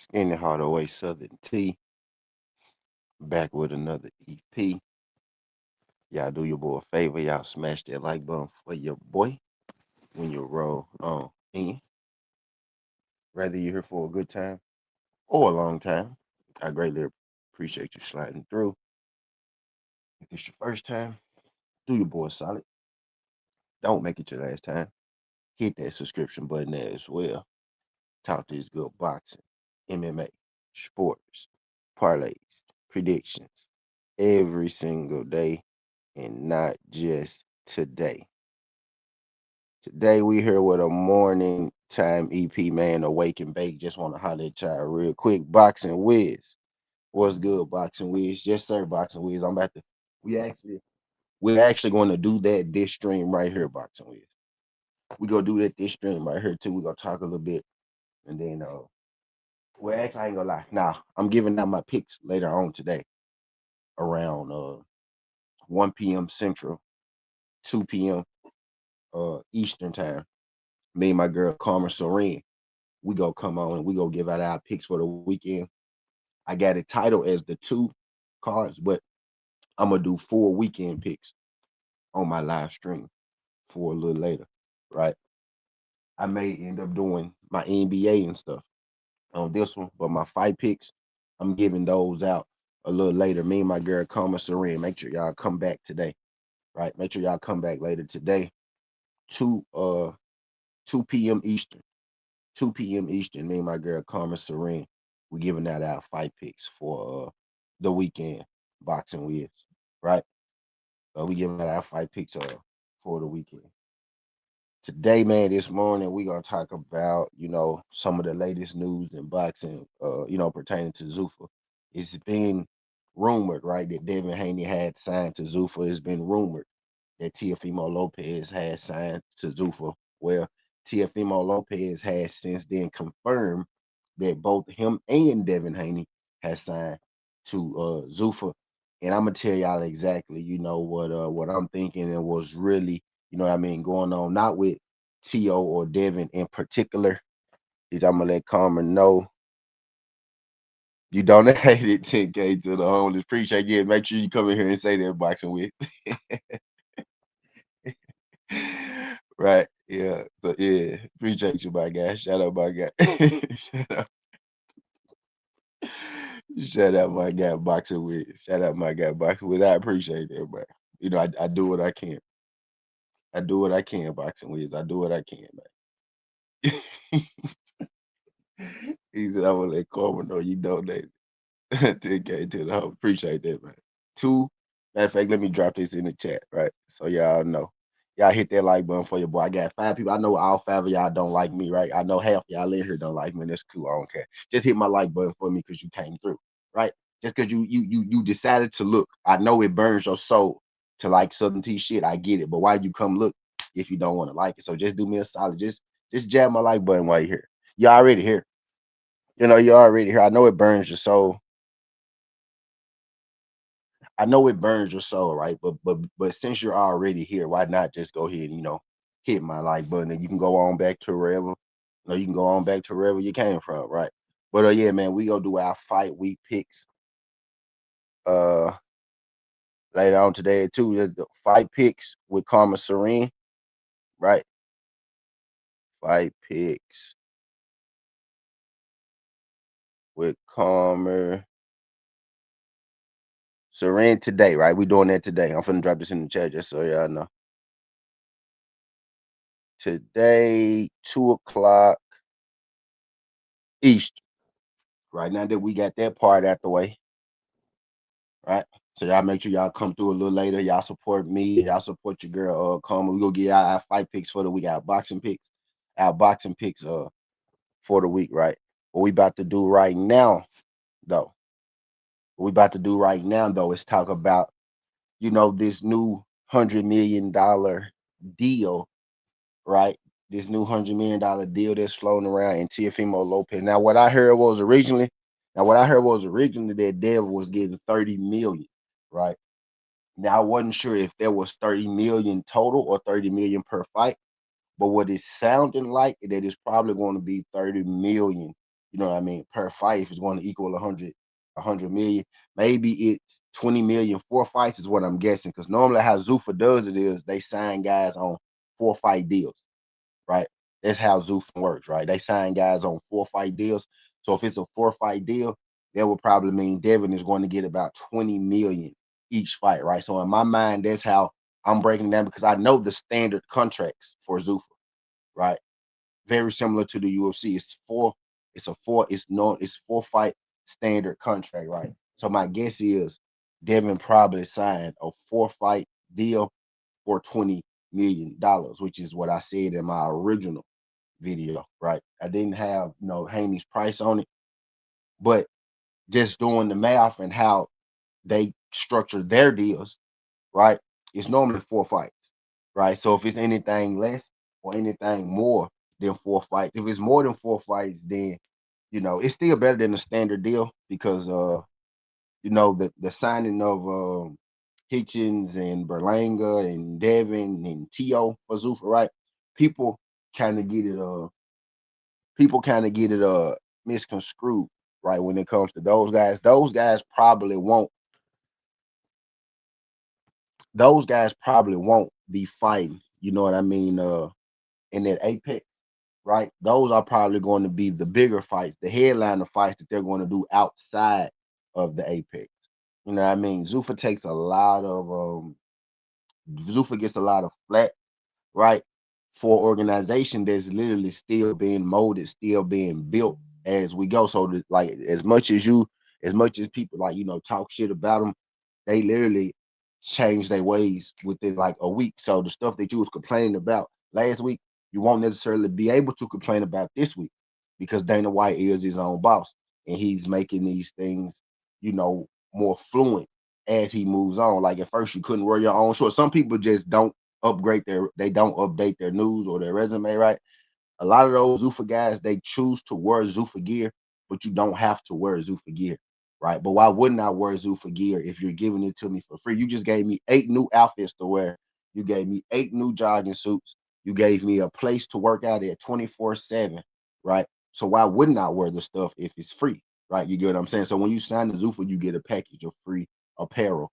Skinny Hardaway Southern T, back with another EP. Y'all do your boy a favor, y'all smash that like button for your boy when you roll on in. Whether you're here for a good time or a long time, I greatly appreciate you sliding through. If it's your first time, do your boy solid. Don't make it your last time. Hit that subscription button there as well. Talk this good boxing, MMA, sports, parlays, predictions every single day and not just today. Today we here with a morning time EP man, awake and bake. Just want to holler at y'all real quick. Boxing Wiz. What's good, Boxing Wiz? Yes, sir, Boxing Wiz. I'm about to we're actually going to do that this stream right here, Boxing Wiz. We gonna do that this stream right here too. We're gonna talk a little bit and then well actually I ain't gonna lie. Now I'm giving out my picks later on today around 1 p.m. Central, 2 p.m. Eastern time. Me and my girl Karma Serene, we go come on and we go give out our picks for the weekend. I got it titled as the two cards, but I'm gonna do 4 weekend picks on my live stream for a little later, right? I may end up doing my NBA and stuff on this one, but my fight picks, I'm giving those out a little later. Me and my girl Karma Serene, make sure y'all come back today, right? Make sure y'all come back later today, 2 2 p.m. Eastern. 2 p.m. Eastern, me and my girl Karma Serene, we giving out our fight picks for the weekend boxing with, right? We giving out our fight picks for the weekend. Today, man, this morning we gonna talk about, some of the latest news in boxing, pertaining to Zuffa. It's been rumored, right, that Devin Haney had signed to Zuffa. It's been rumored that Teofimo Lopez has signed to Zuffa. Well, Teofimo Lopez has since then confirmed that both him and Devin Haney has signed to Zuffa. And I'm gonna tell y'all exactly, what I'm thinking and what's really, what I mean, going on, not with Teo or Devin in particular, is I'm gonna let Carmen know you donated 10K to the homeless. Appreciate it. Make sure you come in here and say that boxing with. Right. Yeah. So yeah, appreciate you, my guy. Shout out, my guy. Shout out, shout out, my guy, boxing with. Shout out, my guy, boxing with. I appreciate that, man. I do what I can. I do what I can, boxing with. I do what I can, man. He said, "I will let Corbin know you donated 10K to the home." Appreciate that, man. Two, matter of fact, let me drop this in the chat, right? So y'all know. Y'all hit that like button for your boy. I got 5 people. I know all 5 of y'all don't like me, right? I know half y'all in here don't like me, and that's cool. I don't care. Just hit my like button for me because you came through, right? Just because you decided to look. I know it burns your soul to like Southern T shit. I get it, but why you come look if you don't want to like it? So just do me a solid. Just jab my like button while you're here. You already here. You already here. I know it burns your soul. I know it burns your soul, right? But since you're already here, why not just go ahead and hit my like button and you can go on back to wherever you can go on back to wherever you came from, right? But yeah, man, we gonna do our fight week picks uh later on today too. The fight picks with Karma Serene, right? Fight picks with Karma Serene today, right? We doing that today. I'm finna drop this in the chat just so y'all know. Today, 2 o'clock East. Right now that we got that part out the way, right? So y'all make sure y'all come through a little later. Y'all support me. Y'all support your girl. Come. We gonna get our fight picks for the week. Our boxing picks. Our boxing picks. For the week, right? What we about to do right now, though. What we about to do right now, though, is talk about this new $100 million deal, right? This new $100 million deal that's floating around in Teofimo Lopez. Now what I heard was originally that Dev was getting 30 million, right? Now I wasn't sure if there was 30 million total or 30 million per fight, but what it's sounding like that it's probably going to be 30 million You know what I mean? Per fight, if it's going to equal 100 million, maybe it's 20 million. 4 fights is what I'm guessing. Because normally how Zuffa does it is they sign guys on 4 fight deals, right? That's how Zuffa works, right? They sign guys on 4 fight deals. So if it's a 4 fight deal, that would probably mean Devin is going to get about 20 million each fight, right? So in my mind, that's how I'm breaking it down because I know the standard contracts for Zuffa, right? Very similar to the UFC. It's 4 fight standard contract, right? So my guess is Devin probably signed a 4 fight deal for $20 million, which is what I said in my original video, right? I didn't have Haney's price on it, but just doing the math and how they structure their deals, right? It's normally 4 fights, right? So if it's anything less or anything more than 4 fights, if it's more than 4 fights, then it's still better than a standard deal because the signing of Hitchens and Berlanga and Devin and Teo for Zuffa, right? People kind of get it people kind of get it misconstrued, right? When it comes to those guys probably won't be fighting, you know what I mean, in that apex, right? Those are probably going to be the bigger fights, the headliner fights that they're going to do outside of the apex. You know what I mean? Zuffa gets a lot of flack, right? For organization that's literally still being molded, still being built as we go. So that, like as much as people like talk shit about them, they literally change their ways within like a week. So the stuff that you was complaining about last week, you won't necessarily be able to complain about this week because Dana White is his own boss and he's making these things, more fluent as he moves on. Like at first you couldn't wear your own shorts. Some people just they don't update their news or their resume, right? A lot of those Zuffa guys, they choose to wear Zuffa gear, but you don't have to wear Zuffa gear, right? But why wouldn't I wear Zuffa gear if you're giving it to me for free? You just gave me 8 new outfits to wear. You gave me 8 new jogging suits. You gave me a place to work out at 24/7, right? So why wouldn't I wear the stuff if it's free, right? You get what I'm saying? So when you sign the Zuffa, you get a package of free apparel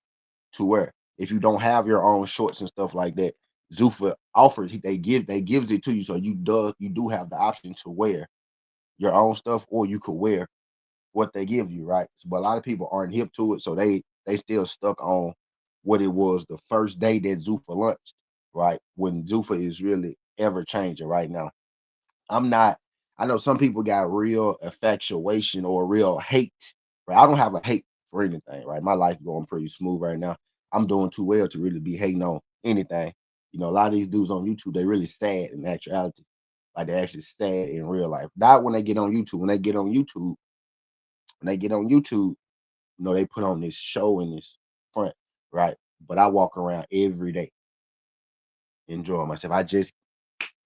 to wear. If you don't have your own shorts and stuff like that, Zuffa offers they gives it to you, so you do have the option to wear your own stuff, or you could wear what they give you, right? So, but a lot of people aren't hip to it, so they still stuck on what it was the first day that Zuffa launched, right? When Zuffa is really ever changing right now. I'm not. I know some people got real infatuation or real hate. Right? I don't have a hate for anything. Right? My life going pretty smooth right now. I'm doing too well to really be hating on anything. A lot of these dudes on YouTube, they really sad in actuality. Like they're actually sad in real life. Not when they get on YouTube. When they get on YouTube, they put on this show in this front, right? But I walk around every day enjoying myself. I just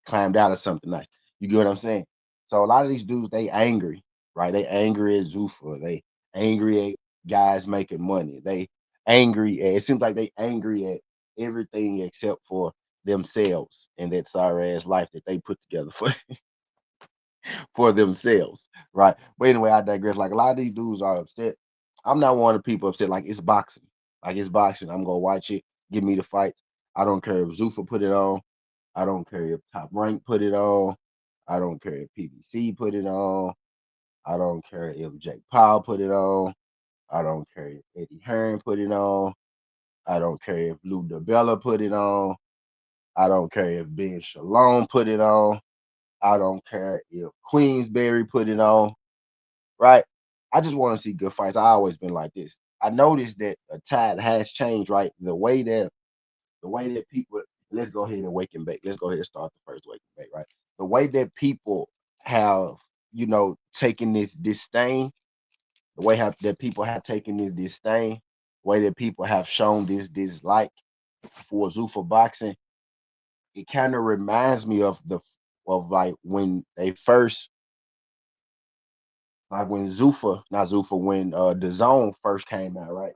climbed out of something nice. You get what I'm saying? So a lot of these dudes, they angry, right? They angry at Zuffa. They angry at guys making money. It seems like they angry at everything except for themselves and that sorry ass life that they put together for for themselves, right? But anyway, I digress. Like a lot of these dudes are upset. I'm not one of the people upset. Like it's boxing. Like it's boxing. I'm gonna watch it. Give me the fights. I don't care if Zuffa put it on. I don't care if Top Rank put it on. I don't care if PBC put it on. I don't care if Jake Paul put it on. I don't care if Eddie Hearn put it on. I don't care if Lou DiBella put it on. I don't care if Ben Shalom put it on. I don't care if Queensberry put it on. Right? I just want to see good fights. I always been like this. I noticed that a tide has changed, right? The way that people let's go ahead and wake and bake. Let's go ahead and start the first wake and bake, right? The way that people have, taken this disdain, that people have taken this disdain, the way that people have shown this dislike for Zuffa boxing, it kind of reminds me of like when they first like when Zuffa, not Zuffa, when the zone first came out, right?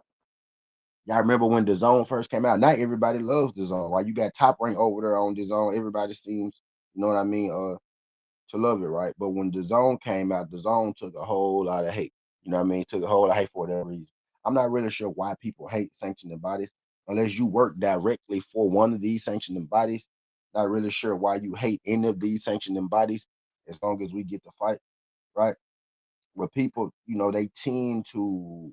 Y'all remember when the zone first came out? Not everybody loves the zone, right? You got Top Rank over there on the zone. Everybody seems, you know what I mean? to love it, right? But when the zone came out, the zone took a whole lot of hate. You know what I mean? Took a whole lot of hate for whatever reason. I'm not really sure why people hate sanctioning bodies unless you work directly for one of these sanctioning bodies. Not really sure why you hate any of these sanctioning bodies as long as we get to fight, right? Where people, they tend to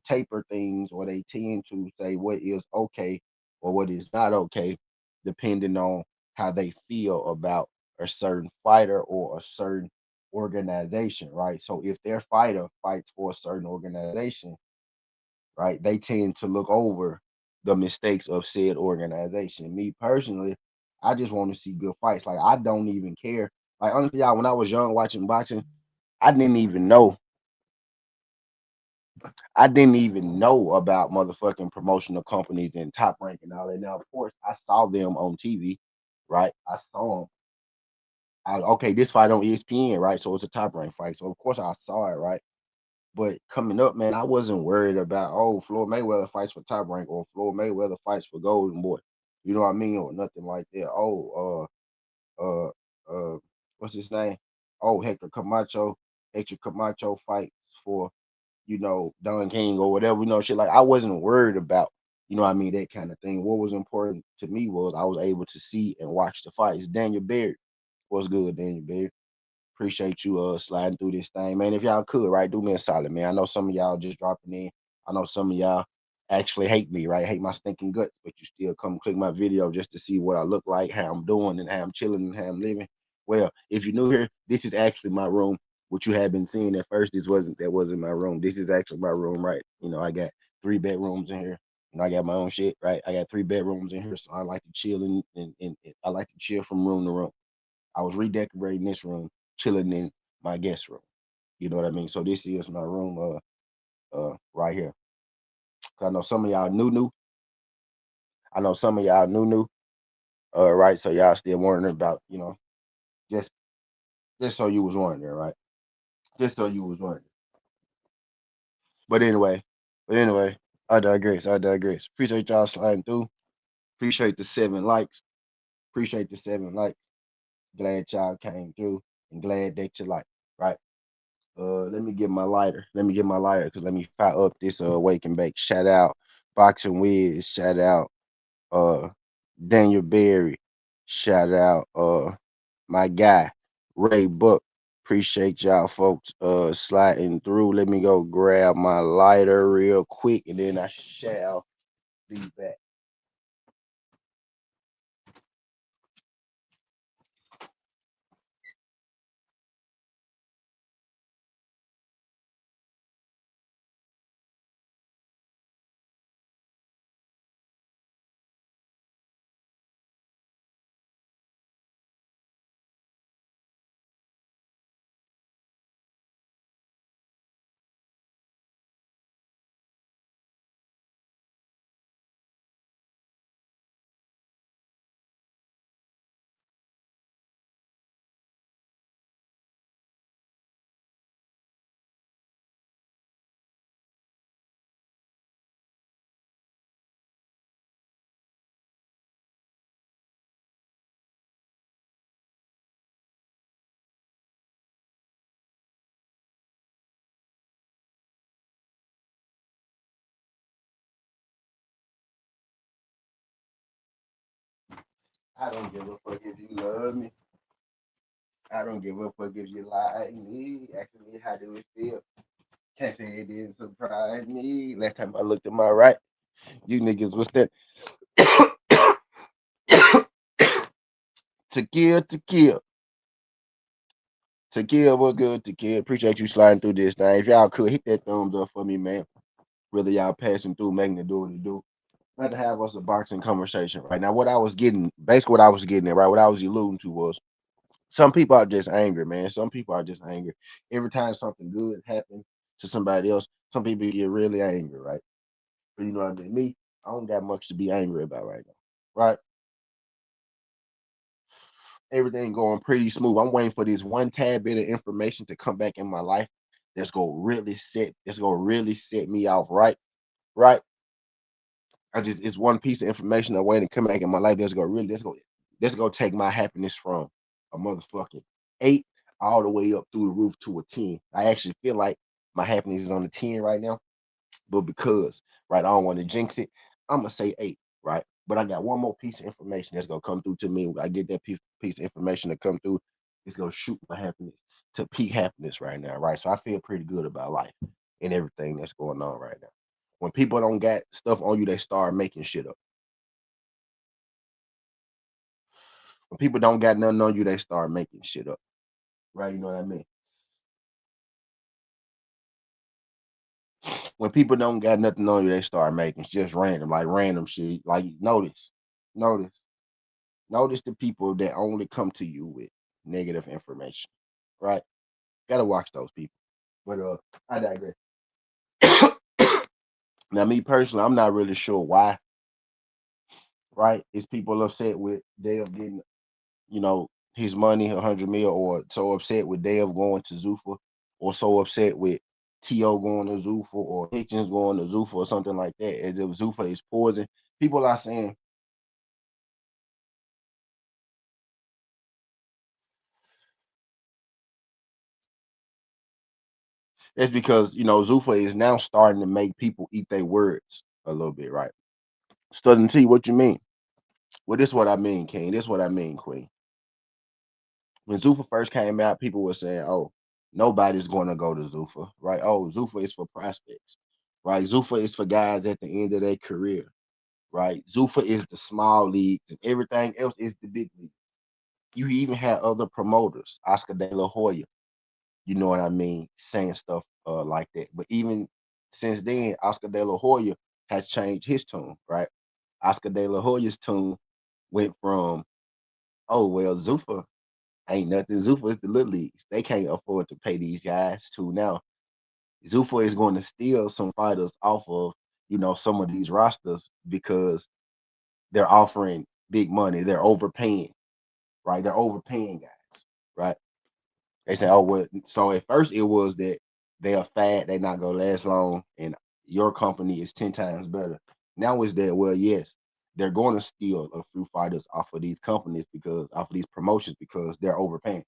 taper things, or they tend to say what is okay or what is not okay, depending on how they feel about a certain fighter or a certain organization, right? So if their fighter fights for a certain organization, right, they tend to look over the mistakes of said organization. Me personally, I just want to see good fights. Like I don't even care. Like honestly, y'all, when I was young watching boxing, I didn't even know I didn't even know about motherfucking promotional companies and Top Rank and all that. Now, of course, I saw them on TV, right? I saw them. Okay, this fight on ESPN, right? So it's a Top Rank fight. So of course I saw it, right? But coming up, man, I wasn't worried about Floyd Mayweather fights for Top Rank or Floyd Mayweather fights for Golden Boy. You know what I mean, or nothing like that. Uh, what's his name? Hector Camacho. Hector Camacho fights for Don King or whatever, shit. Like I wasn't worried about, what I mean, that kind of thing. What was important to me was I was able to see and watch the fights. Daniel Baird, what's good, Daniel Baird? Appreciate you sliding through this thing, man. If y'all could, right, do me a solid, man. I know some of y'all just dropping in. I know some of y'all actually hate me, right? Hate my stinking guts, but you still come click my video just to see what I look like, how I'm doing, and how I'm chilling and how I'm living. Well, if you're new here, this is actually my room. What you have been seeing at first, that wasn't my room. This is actually my room, right? I got 3 bedrooms in here. I got my own shit, right? I got 3 bedrooms in here, so I like to chill and I like to chill from room to room. I was redecorating this room, chilling in my guest room. You know what I mean? So this is my room, right here. 'Cause I know some of y'all new. I know some of y'all new. Right. So y'all still wondering about, just just so you was wondering, right? Just so you was wondering. But anyway, I digress. I digress. Appreciate y'all sliding through. Appreciate the 7 likes. Appreciate the 7 likes. Glad y'all came through and glad that you like. Right. Let me get my lighter. Let me get my lighter because let me fire up this wake and bake. Shout out Boxing Wiz. Shout out uh Daniel Berry. Shout out my guy Ray Book. Appreciate y'all folks sliding through. Let me go grab my lighter real quick and then I shall be back. I don't give a fuck if you love me. I don't give a fuck if you like me. Asking me how do it feel. Can't say it didn't surprise me. Last time I looked at my right, you niggas was that to kill, to kill. To kill was good to kill. Appreciate you sliding through this thing. If y'all could hit that thumbs up for me, man. Whether y'all passing through, making it do what it do. I had to have us a boxing conversation right now. What I was getting, basically what I was getting at, right? What I was alluding to was some people are just angry, man. Some people are just angry. Every time something good happens to somebody else, some people get really angry, right? But you know what I mean? Me, I don't got much to be angry about right now. Right? Everything going pretty smooth. I'm waiting for this one tad bit of information to come back in my life that's gonna really set me off, right? Right? It's one piece of information I'm waiting to come back in my life that's gonna take my happiness from a motherfucker. 8 all the way up through the roof to a 10. I actually feel like my happiness is on the 10 right now, but because right, I don't want to jinx it, I'm gonna say 8, right? But I got one more piece of information that's gonna come through to me. When I get that piece of information to come through, it's gonna shoot my happiness to peak happiness right now, right? So I feel pretty good about life and everything that's going on right now. When people don't got stuff on you, they start making shit up. When people don't got nothing on you, they start making shit up. Right? You know what I mean? When people don't got nothing on you, they start making just random, like random shit. Like notice, notice the people that only come to you with negative information. Right? Gotta watch those people. But I digress. Now, me personally, I'm not really sure why. Right? Is people upset with Dale getting, you know, his money, 100 mil, or so upset with Dale going to Zuffa, or so upset with Teo going to Zuffa, or Hitchens going to Zuffa, or something like that, as if Zuffa is poison. People are saying it's because Zuffa is now starting to make people eat their words a little bit, right? Studying T, what you mean? Well, this is what I mean, King. This is what I mean, Queen. When Zuffa first came out, people were saying, "Oh, nobody's going to go to Zuffa, right? Oh, Zuffa is for prospects, right? Zuffa is for guys at the end of their career, right? Zuffa is the small leagues, and everything else is the big league." You even had other promoters, Oscar De La Hoya, you know what I mean, saying stuff like that. But even since then, Oscar De La Hoya has changed his tune, right? Oscar De La Hoya's tune went from, "Oh well, Zuffa ain't nothing. Zuffa is the little leagues. They can't afford to pay these guys," to now Zuffa is going to steal some fighters off of, some of these rosters because they're offering big money. They're overpaying, right? They're overpaying guys, right? They say, "Oh well." So at first it was that they are fat, they're not gonna last long, and your company is 10 times better. Now it's that, well, yes, they're going to steal a few fighters off of these companies, because off of these promotions, because they're overpaying.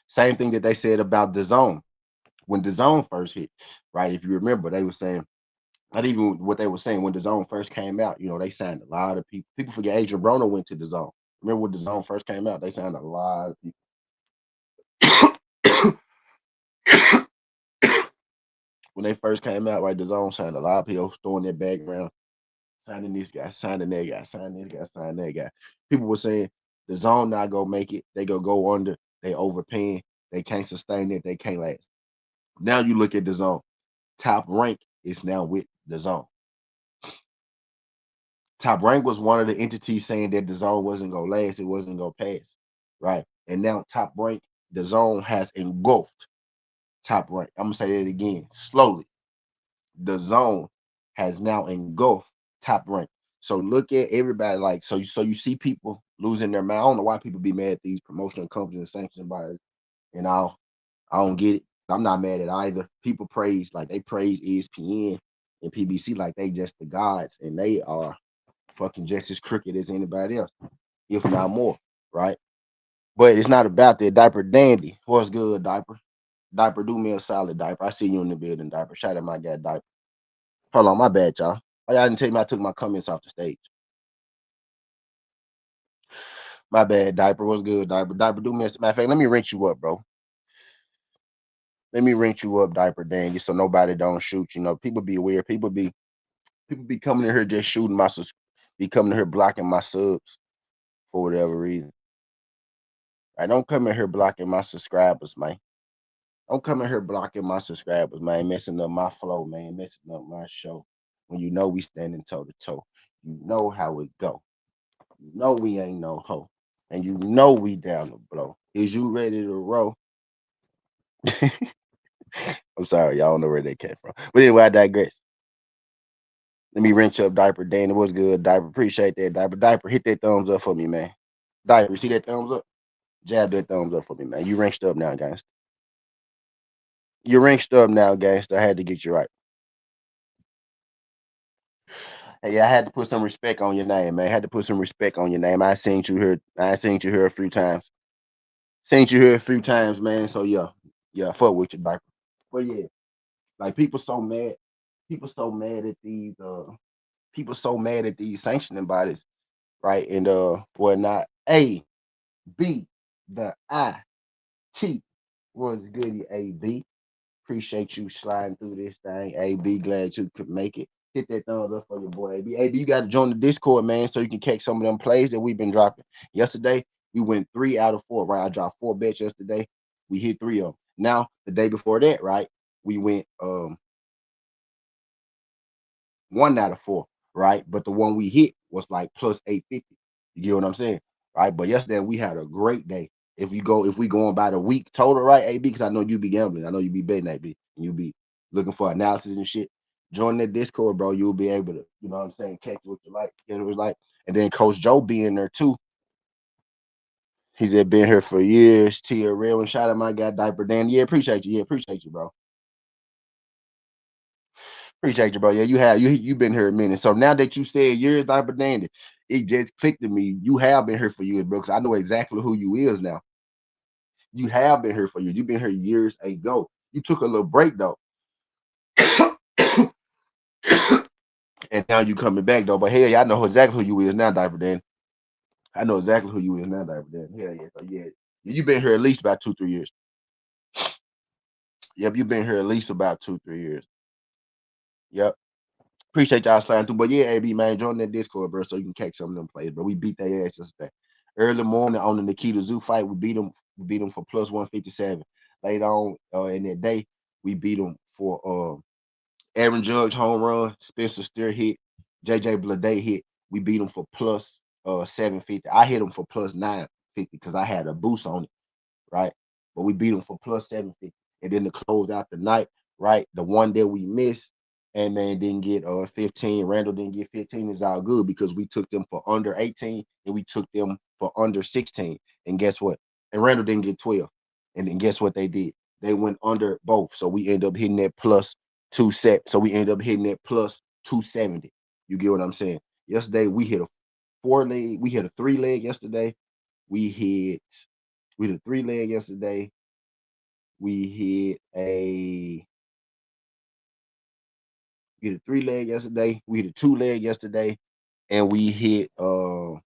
Same thing that they said about the zone when the zone first hit, right? If you remember, they were saying, not even what they were saying when the zone first came out. They signed a lot of people. People forget Adrian Broner went to the zone. Remember when the zone first came out? They signed a lot of people. When they first came out, right, the zone signed a lot of people throwing their background, signing this guy, signing that guy, signing this guy, signing that guy. People were saying the zone not gonna make it. They gonna go under. They overpaying. They can't sustain it. They can't last. Now you look at the zone. Top Rank is now with the zone. Top Rank was one of the entities saying that the zone wasn't gonna last, it wasn't gonna pass, right? And now Top Rank, the zone has engulfed Top Rank. I'm gonna say that again slowly. The zone has now engulfed Top Rank. So look at everybody, like, so you see people losing their mind. I don't know why people be mad at these promotional companies and sanctioned bodies and all. I don't get it. I'm not mad at either. People praise, like, they praise ESPN and PBC like they just the gods, and they are fucking just as crooked as anybody else, if not more, right? But it's not about that. Diaper Dandy, what's good, Diaper? Diaper, do me a solid, Diaper. I see you in the building, Diaper. Shout out my guy, Diaper. Hold on, my bad, y'all. Oh, y'all didn't tell me I took my comments off the stage. My bad, Diaper. What's good, Diaper? Diaper, do me a matter of fact. Let me rank you up, bro. Let me rank you up, Diaper Dandy, so nobody don't shoot. People be weird. People be coming in here just shooting my be coming in here blocking my subs for whatever reason. I don't come in here blocking my subscribers, man. Don't come in here blocking my subscribers, man. Messing up my flow, man. Messing up my show. When you know we standing toe to toe. You know how it go. You know we ain't no hoe. And you know we down to blow. Is you ready to roll? I'm sorry, y'all don't know where they came from. But anyway, I digress. Let me wrench up Diaper Dan. It was good, Diaper. Appreciate that, Diaper. Diaper, hit that thumbs up for me, man. Diaper, see that thumbs up? Jab that thumbs up for me, man. You wrenched up now, gangster. You wrenched up now, gangster. I had to get you right. Hey, I had to put some respect on your name, man. I had to put some respect on your name. I seen you here. I seen you here a few times. Seen you here a few times, man. So yeah, yeah, fuck with you, diaper. But yeah, like people so mad. People so mad at these. People so mad at these sanctioning bodies, right? And whatnot. A, B, the I, T. What's good, A B? Appreciate you sliding through this thing. AB, glad you could make it. Hit that thumbs up for your boy AB. AB, you got to join the Discord, man, so you can catch some of them plays that we've been dropping. Yesterday, we went 3 out of 4, right? I dropped 4 bets yesterday. We hit 3 of them. Now, the day before that, right? We went 1 out of 4, right? But the one we hit was like plus 850. You get what I'm saying? Right. But yesterday we had a great day. If we going by the week total, right, AB, because I know you be gambling. I know you be betting, AB, and you be looking for analysis and shit. Join that Discord, bro. You'll be able to, you know what I'm saying, catch what you like, get what was like. And then Coach Joe being there too. He's been here for years. Tia Real and shout out my guy Diaper Dan. Yeah, appreciate you. Yeah, appreciate you, bro. Appreciate you, bro. Yeah, you been here a minute. So now that you said years, Diaper Dandy, it just clicked to me. You have been here for years, bro. Because I know exactly who you is now. You have been here for years. You've been here years ago. You took a little break though, and now you coming back though. But hell, yeah, I know exactly who you is now, Diaper Dan. I know exactly who you is now, Diaper Dan. Hell yeah, so yeah, you've been here at least about 2, 3 years. Yep, you've been here at least about 2, 3 years. Yep. Appreciate y'all sliding through. But yeah, AB man, join that Discord, bro, so you can catch some of them plays. But we beat their ass yesterday. Early morning on the Nikita Zoo fight, we beat them. We beat them for plus 157. Later on in that day, we beat them for Aaron Judge home run, Spencer Steer hit, JJ Blade hit. We beat them for plus 750. I hit them for plus 950 because I had a boost on it, right? But we beat them for plus 750. And then to close out the night, right? The one that we missed, and man didn't get 15. Randall didn't get 15. Is all good because we took them for under 18 and we took them for under 16. And guess what? And Randall didn't get 12. And then guess what they did? They went under both. So we end up hitting that plus two set. So we end up hitting that plus 270. You get what I'm saying? Yesterday we hit a 4 leg, we hit a 3 leg yesterday. We hit we hit a 3 leg yesterday. We hit a we hit a 3 leg yesterday. We hit a 2 leg yesterday, and we hit what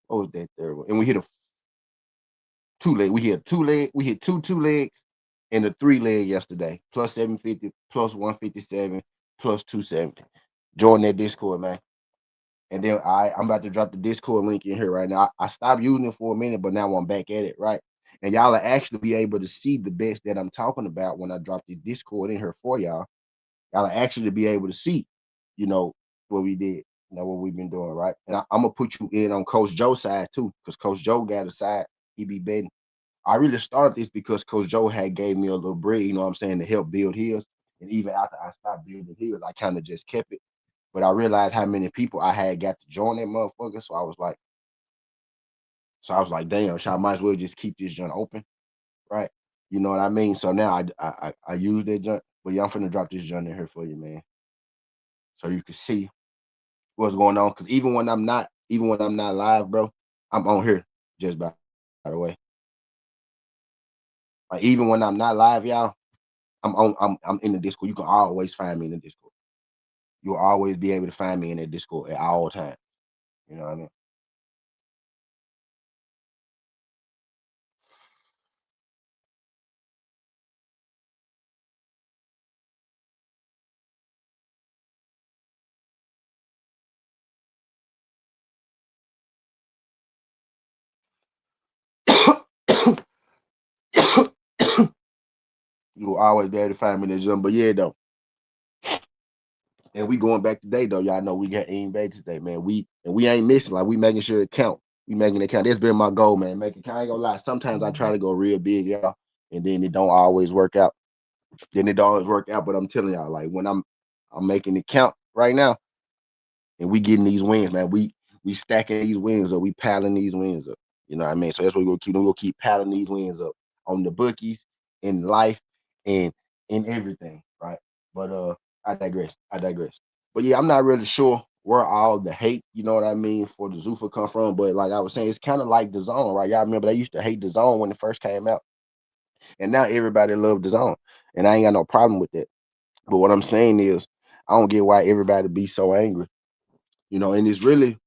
was that third one? And we hit a 2 leg. We hit a 2 leg. We hit two legs and a 3 leg yesterday. Plus 750, plus 157, plus 270. Join that Discord, man. And then I'm about to drop the Discord link in here right now. I stopped using it for a minute, but now I'm back at it, right? And y'all will actually be able to see the bets that I'm talking about when I drop the Discord in here for y'all. Y'all will actually be able to see, you know, what we did, what we've been doing, right? And I'm gonna put you in on Coach Joe's side too, because Coach Joe got a side. He be betting. I really started this because Coach Joe had gave me a little bread, you know what I'm saying, to help build his. And even after I stopped building his, I kind of just kept it. But I realized how many people I had got to join that motherfucker. So I was like, damn, so I might as well just keep this joint open, right? You know what I mean? So now I use that joint. But yeah, I'm finna drop this joint in here for you, man. So you can see what's going on. Cause even when I'm not live, bro, I'm on here just by the way. Like even when I'm not live, y'all, I'm in the Discord. You can always find me in the Discord. You'll always be able to find me in the Discord at all times. You know what I mean? You'll always be able to find me in the gym. But yeah, though. And we going back today though. Y'all know we got aim back today, man. We ain't missing. Like we making sure it count. We making it count. That's been my goal, man. Make it count. I ain't gonna lie. Sometimes I try to go real big, y'all, and then it don't always work out. Then it don't always work out. But I'm telling y'all, like when I'm making it count right now, and we getting these wins, man. We stacking these wins up. We piling these wins up. You know what I mean? So that's what we're gonna keep doing. We'll keep piling these wins up on the bookies, in life, and in everything, right? But I digress. I digress. But yeah, I'm not really sure where all the hate, you know what I mean, for the Zuffa come from. But like I was saying, it's kind of like the zone, right? Y'all remember they used to hate the zone when it first came out, and now everybody love the zone, and I ain't got no problem with that. But what I'm saying is, I don't get why everybody be so angry, you know. And it's really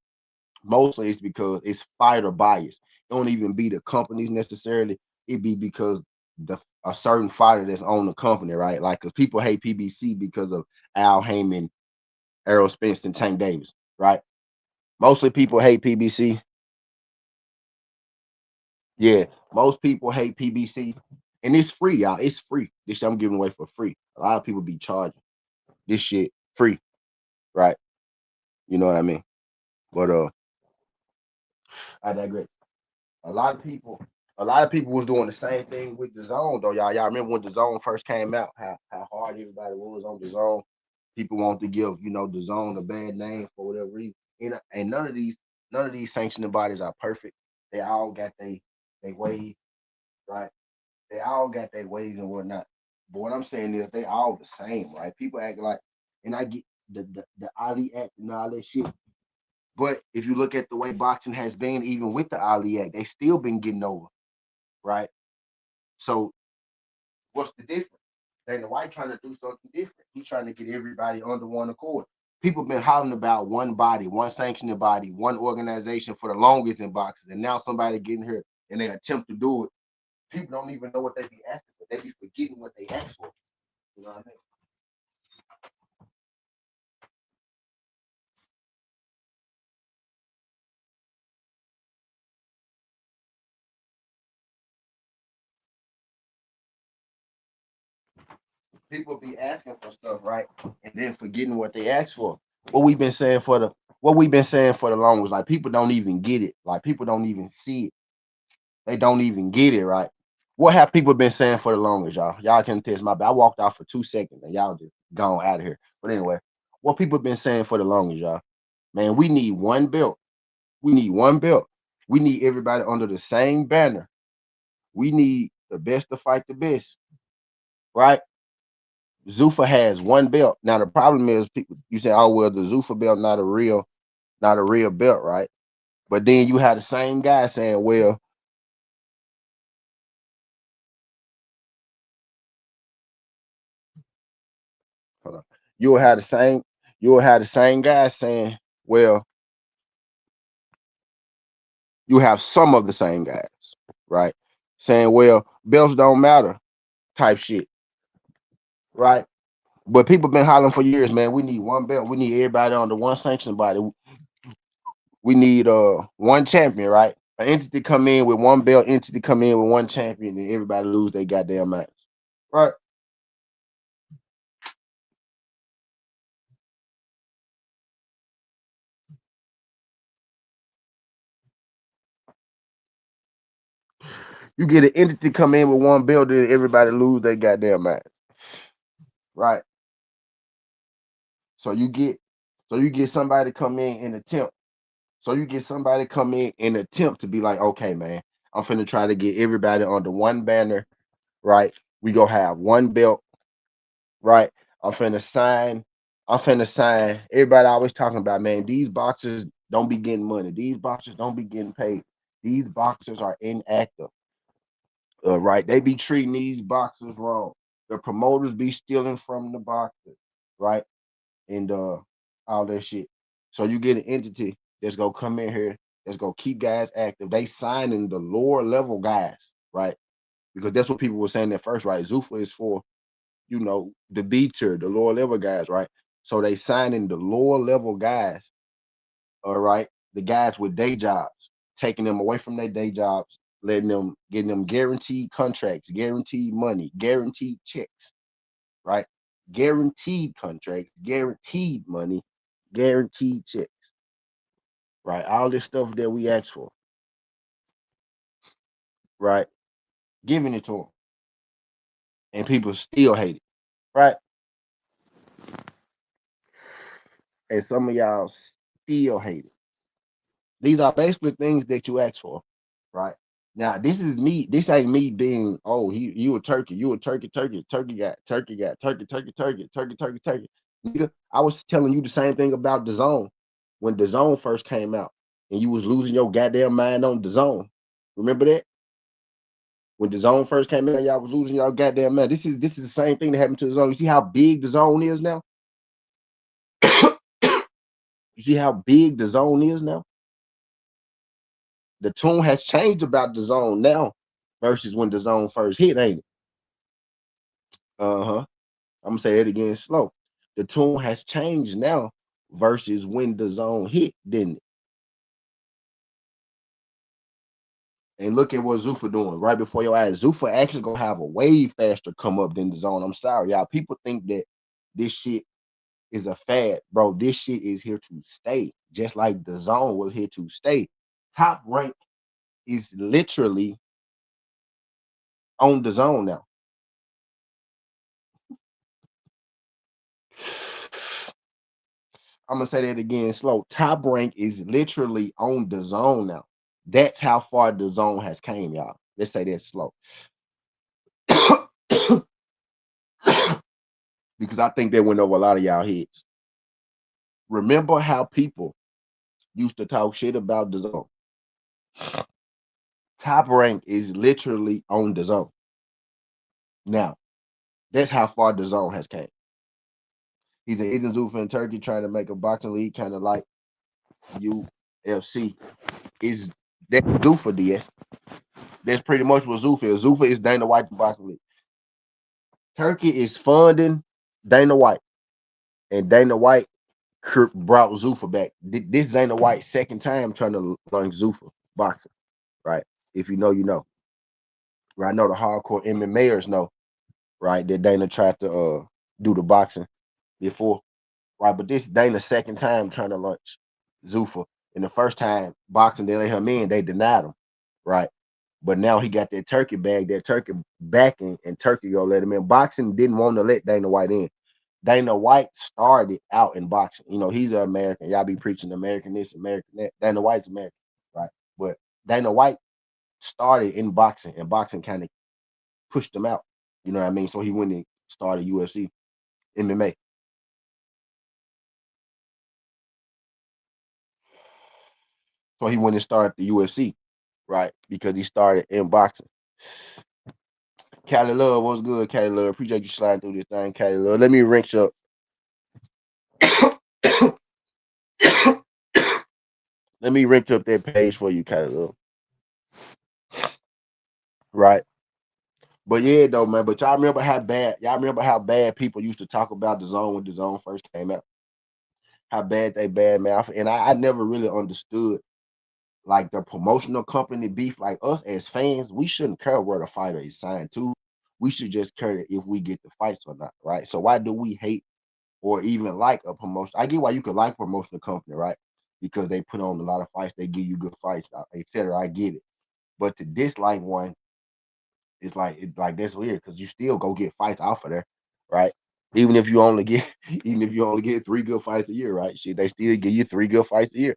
mostly it's because it's fighter bias. It don't even be the companies necessarily. It be because the a certain fighter that's on the company, right? Like, because people hate PBC because of Al Heyman, Errol Spence, and Tank Davis, right? Mostly people hate PBC. Yeah, most people hate PBC, and it's free, y'all. It's free. This shit I'm giving away for free. A lot of people be charging this shit free, right? You know what I mean? But I digress. A lot of people, a lot of people was doing the same thing with the zone, though, y'all. Y'all remember when the zone first came out? How hard everybody was on the zone. People want to give, you know, the zone a bad name for whatever reason. And none of these sanctioning bodies are perfect. They all got they ways, right? They all got their ways and whatnot. But what I'm saying is they all the same, right? People act like, and I get the Ali Act and all that shit. But if you look at the way boxing has been, even with the Ali Act, they still been getting over, right? So what's the difference? Dana White trying to do something different. He's trying to get everybody under one accord. People been hollering about one body, one sanctioning body, one organization for the longest in boxing, and now somebody getting here and they attempt to do it. People don't even know what they be asking for. They be forgetting what they asked for. You know what I mean? People be asking for stuff, right? And then forgetting what they asked for. What we've been saying for the what we've been saying for the longest, like people don't even get it. Like people don't even see it. They don't even get it, right? What have people been saying for the longest, y'all? Y'all can test my bad. I walked out for 2 seconds and y'all just gone out of here. But anyway, what people been saying for the longest, y'all? Man, we need one belt. We need one belt. We need everybody under the same banner. We need the best to fight the best, right? Zuffa has one belt. Now the problem is people you say, oh well, the Zuffa belt not a real belt, right? But then you have the same guy saying, well, hold on. You'll have the same you'll have the same guy saying, well, you have some of the same guys, right? Saying, well, belts don't matter, type shit, right? But people been hollering for years, man. We need one belt. We need everybody under one sanction body. We need one champion, right? An entity come in with one belt, entity come in with one champion, and everybody lose their goddamn minds. Right. You get an entity come in with one belt, and everybody lose their goddamn minds. Right. So you get so you get somebody come in and attempt. So you get somebody come in and attempt to be like, okay, man, I'm finna try to get everybody under one banner, right? We go have one belt, right? I'm finna sign. I'm finna sign. Everybody always talking about, man, these boxers don't be getting money. These boxers don't be getting paid. These boxers are inactive, right? They be treating these boxers wrong. The promoters be stealing from the boxers, right? And all that shit. So you get an entity that's gonna come in here, that's gonna keep guys active. They signing the lower level guys, right? Because that's what people were saying at first, right? Zuffa is for, you know, the B tier, the lower level guys, right? So they signing the lower level guys, all right, the guys with day jobs, taking them away from their day jobs, letting them getting them guaranteed contracts, guaranteed money, guaranteed checks, right? Guaranteed contracts, guaranteed money, guaranteed checks, right? All this stuff that we ask for, right? Giving it to them, and people still hate it, right? And some of y'all still hate it. These are basically things that you ask for, right? Now, this is me. This ain't me being, oh, you a turkey, you a turkey, turkey, turkey got, turkey got, turkey, turkey, turkey, turkey, turkey, turkey. Nigga, I was telling you the same thing about the zone when the zone first came out, and you was losing your goddamn mind on the zone. Remember that? When the zone first came out, y'all was losing y'all goddamn mind. This is the same thing that happened to the zone. You see how big the zone is now? You see how big the zone is now? The tune has changed about the zone now versus when the zone first hit, ain't it? Uh-huh. I'm gonna say it again slow. The tune has changed now versus when the zone hit, didn't it? And look at what Zuffa doing right before your eyes. Zuffa actually gonna have a way faster come up than the zone. I'm sorry, y'all. People think that this shit is a fad, bro. This shit is here to stay, just like the zone was here to stay. Top rank is literally on the zone now. I'm gonna say that again slow. Top rank is literally on the zone now. That's how far the zone has came, y'all. Let's say that slow. Because I think that went over a lot of y'all heads. Remember how people used to talk shit about the zone. Top rank is literally on the zone. Now, that's how far the zone has came. He's an Asian Zuffa in Turkey trying to make a boxing league kind of like UFC. Is that Zuffa DS? That's pretty much what Zuffa is. Zuffa is Dana White's boxing league. Turkey is funding Dana White, and Dana White brought Zuffa back. This Dana White's second time trying to learn Zuffa boxing, right? If you know, you know. Right? I know the hardcore MMAers know, right? That Dana tried to do the boxing before, right? But this Dana's second time trying to launch Zuffa. And the first time boxing, they let him in, they denied him, right? But now he got that turkey bag, that turkey backing, and Turkey gonna let him in. Boxing didn't want to let Dana White in. Dana White started out in boxing. You know, he's an American. Y'all be preaching American this, American that. Dana White's American, right? But Dana White started in boxing, and boxing kind of pushed him out. You know what I mean? So he went and started UFC, MMA. So he went and started the UFC, right? Because he started in boxing. Cali Love, what's good, Cali Love? Appreciate you sliding through this thing, Cali Love. Let me wrench up. Let me wrench up that page for you, Cali Love. Right. But yeah, though, man. But y'all remember how bad people used to talk about the zone when the zone first came out. How bad they bad, man. And I never really understood like the promotional company beef. Like us as fans, we shouldn't care where the fighter is signed to. We should just care if we get the fights or not, right? So why do we hate or even like a promotion? I get why you could like a promotional company, right? Because they put on a lot of fights, they give you good fights, etc. I get it. But to dislike one, it's like that's weird because you still go get fights off of there, right? Even if you only get even if you only get 3 good fights a year, right? Shit, they still give you 3 good fights a year.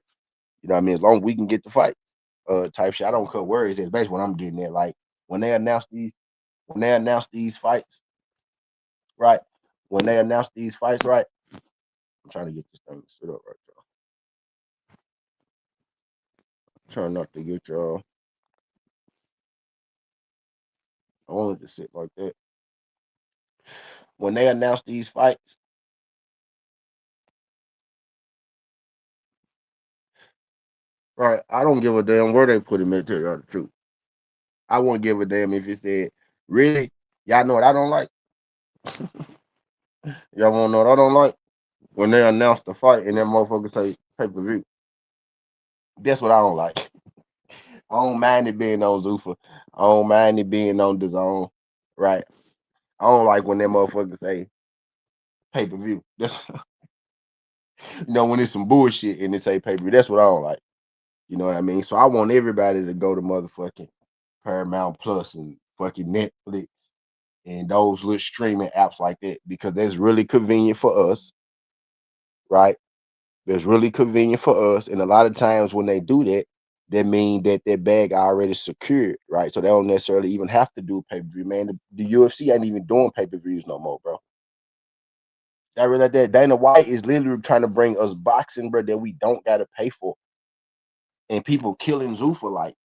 You know what I mean? As long as we can get the fight, type shit. I don't cut words. That's basically what I'm getting at. Like when they announce these fights, right? When they announce these fights, right? I'm trying to get this thing set up right, y'all. Trying not to get y'all. I wanted to sit like that. When they announce these fights, right? I don't give a damn where they put him at. Tell y'all the truth. I won't give a damn if it said, really? Y'all know what I don't like? Y'all want to know what I don't like? When they announce the fight and that motherfucker say pay per view. That's what I don't like. I don't mind it being on Zuffa. I don't mind it being on the zone. Right. I don't like when that motherfucker say pay per view. That's when it's some bullshit and it say pay per view. That's what I don't like. You know what I mean? So I want everybody to go to motherfucking Paramount Plus and fucking Netflix and those little streaming apps like that because that's really convenient for us, right? That's really convenient for us. And a lot of times when they do that, that mean that their bag already secured, right? So they don't necessarily even have to do pay per view. Man, the UFC ain't even doing pay per views no more, bro. I realize that Dana White is literally trying to bring us boxing, bro, that we don't gotta pay for. And people killing Zuffa. Like,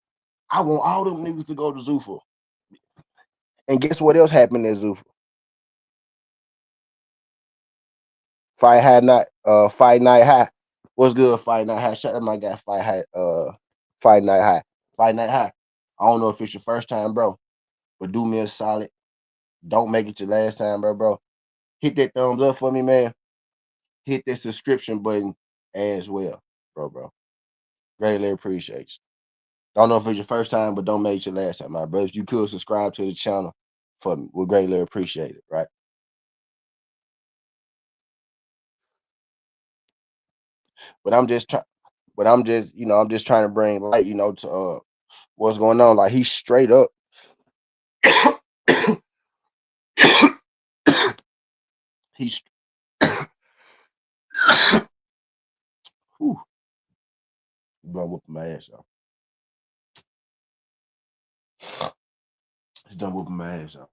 I want all them niggas to go to Zuffa. And guess what else happened at Zuffa? Fight Night High. What's good, Fight Night High? Shout out my guy, Fight Night High. Fight Night High. I don't know if it's your first time, bro, but do me a solid. Don't make it your last time, bro. Hit that thumbs up for me, man. Hit that subscription button as well, bro. Greatly appreciate you. Don't know if it's your first time, but don't make it your last time, my brother. If you could subscribe to the channel for me, we greatly appreciate it, right? But I'm just trying, I'm just trying to bring light, to what's going on. Like he's straight up. he's whew, done whooping my ass off. He's done whooping my ass off.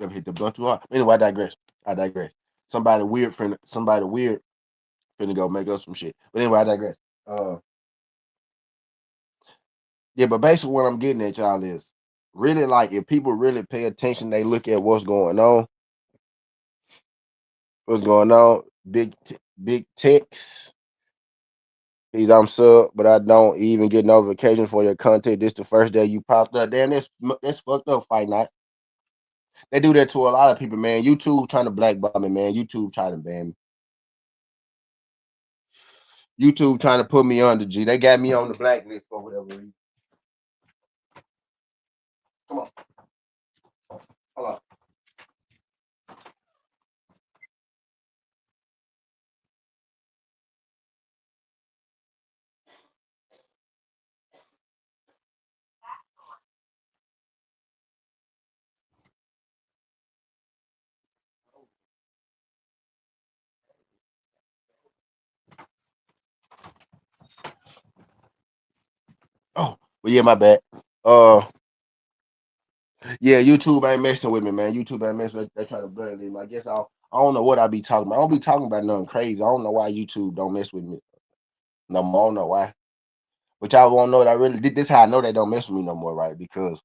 Ever hit the blunt too hard. Anyway, I digress. Somebody weird finna go make us some shit. But anyway, I digress. Uh yeah, but basically what I'm getting at, y'all, is really like if people really pay attention, they look at what's going on. Big text. Please, I'm sub, but I don't even get notifications for your content. This the first day you popped up. Damn, that's fucked up, Fight Night. They do that to a lot of people, man. YouTube trying to blackball me, man. YouTube trying to ban me. YouTube trying to put me under, G. They got me on the blacklist for whatever reason. Come on. Hold on. Oh, but yeah, my bad. Uh, yeah, YouTube ain't messing with me, man. YouTube ain't messing with me. They trying to blur me. I guess I don't know what I be talking about. I don't be talking about nothing crazy. I don't know why YouTube don't mess with me no more. I don't know why. But y'all won't know that I really did this. How I know they don't mess with me no more, right? Because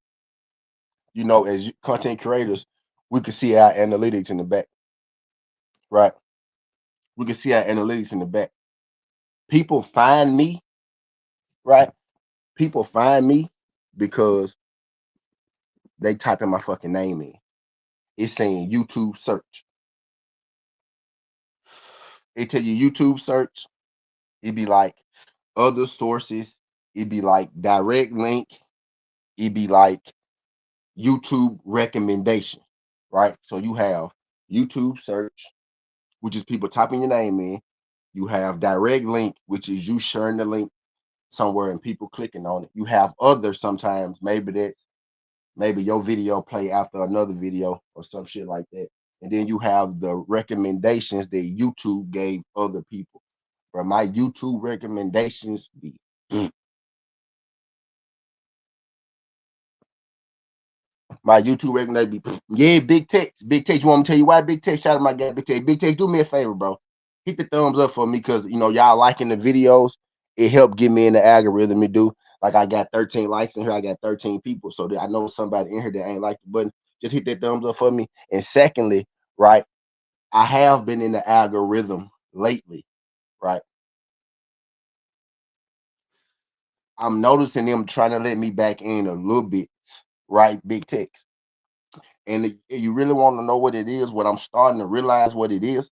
as content creators, we can see our analytics in the back, right? We can see our analytics in the back. People find me, right? People find me because they type in my fucking name in. It's saying YouTube search. It tell you YouTube search. It'd be like other sources. It'd be like direct link. It'd be like YouTube recommendation, right? So you have YouTube search, which is people typing your name in. You have direct link, which is you sharing the link somewhere and people clicking on it. You have other sometimes, maybe your video play after another video or some shit like that. And then you have the recommendations that YouTube gave other people. For my YouTube recommendations be my YouTube recommendation be yeah, big text. Big text. You want me to tell you why big text? Shout out my guy, big text. Big text, do me a favor, bro. Hit the thumbs up for me because y'all liking the videos. It helped get me in the algorithm. It do. Like I got 13 likes in here. I got 13 people. So that I know somebody in here that ain't like the button. Just hit that thumbs up for me. And secondly, right, I have been in the algorithm lately, right? I'm noticing them trying to let me back in a little bit, right? Big text. And you really want to know what it is, what I'm starting to realize what it is.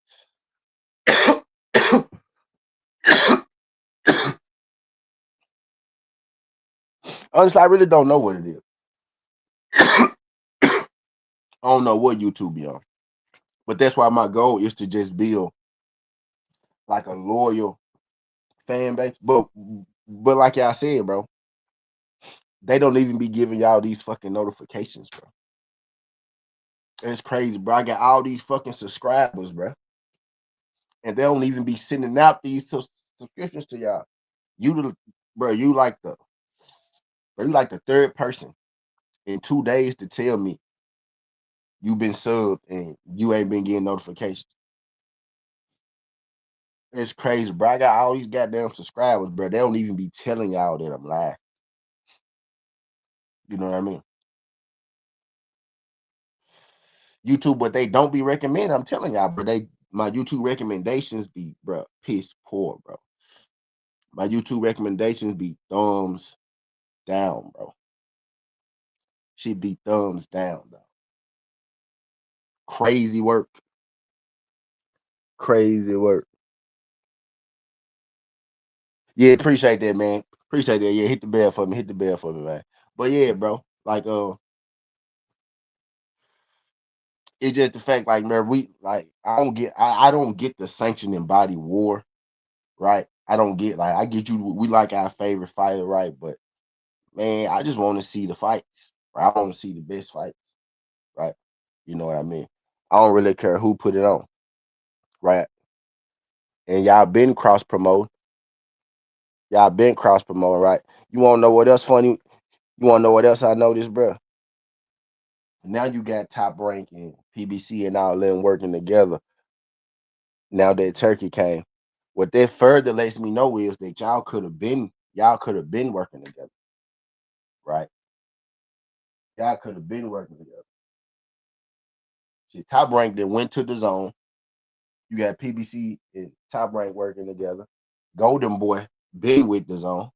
Honestly, I really don't know what it is. I don't know what YouTube be on. But that's why my goal is to just build like a loyal fan base. But like y'all said, bro, they don't even be giving y'all these fucking notifications, bro. It's crazy, bro. I got all these fucking subscribers, bro. And they don't even be sending out these subscriptions to y'all. You the bro, you like the Bro, you like the third person in 2 days to tell me you been subbed and you ain't been getting notifications. It's crazy, bro. I got all these goddamn subscribers, bro. They don't even be telling y'all that I'm live. You know what I mean? YouTube, but they don't be recommending. I'm telling y'all, bro. My YouTube recommendations be, bro, piss poor, bro. My YouTube recommendations be thumbs down, bro. Should be thumbs down, though. Crazy work. Crazy work. Yeah, appreciate that, man. Appreciate that. Yeah, hit the bell for me. Hit the bell for me, man. But yeah, bro. Like, it's just the fact, like, man, I don't get the sanctioning body war, right? I don't get like I get you. We like our favorite fighter, right? But man, I just want to see the fights. Right? I want to see the best fights, right? You know what I mean? I don't really care who put it on, right? And y'all been cross promote. Y'all been cross promoting, right? You want to know what else funny? You want to know what else I noticed, bro? Now you got Top Rank and PBC and all them working together. Now that Turkey came, what that further lets me know is that y'all could have been working together, right? Y'all could have been working together. See, Top Rank that went to the zone. You got PBC and Top Rank working together. Golden Boy been with the zone,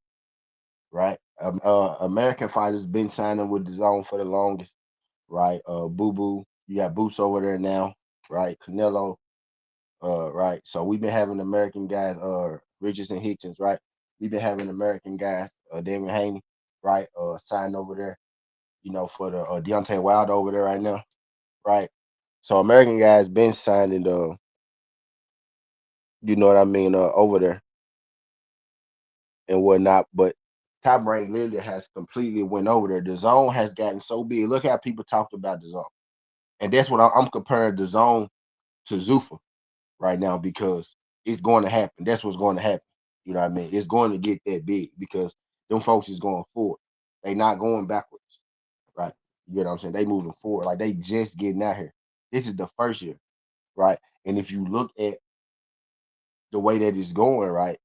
right? American fighters been signing with the zone for the longest, right? Boo Boo, you got Boots over there now, right? Canelo, right? So we've been having American guys, Richardson Hitchens, right? We've been having American guys, David Haney, right? Signed over there, for the Deontay Wilder over there right now, right? So American guys been signing, you know what I mean, over there and whatnot. But Top Rank literally has completely went over there. The zone has gotten so big. Look how people talked about the zone, and that's what I'm comparing the zone to Zuffa right now because it's going to happen. That's what's going to happen. You know what I mean? It's going to get that big because them folks is going forward. They not going backwards, right? You know what I'm saying? They moving forward. Like they just getting out here. This is the first year, right? And if you look at the way that it's going, right,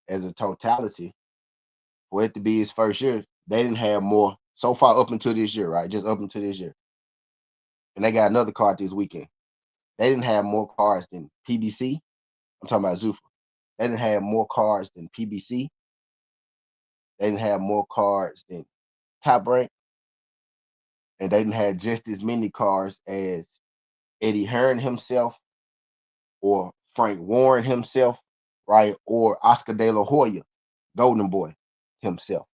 as a totality, for it to be his first year, they didn't have more so far up until this year, right? Just up until this year. And they got another card this weekend. They didn't have more cards than PBC. I'm talking about Zuffa. They didn't have more cards than PBC. They didn't have more cards than Top Rank. And they didn't have just as many cards as Eddie Hearn himself or Frank Warren himself, right? Or Oscar De La Hoya, Golden Boy himself.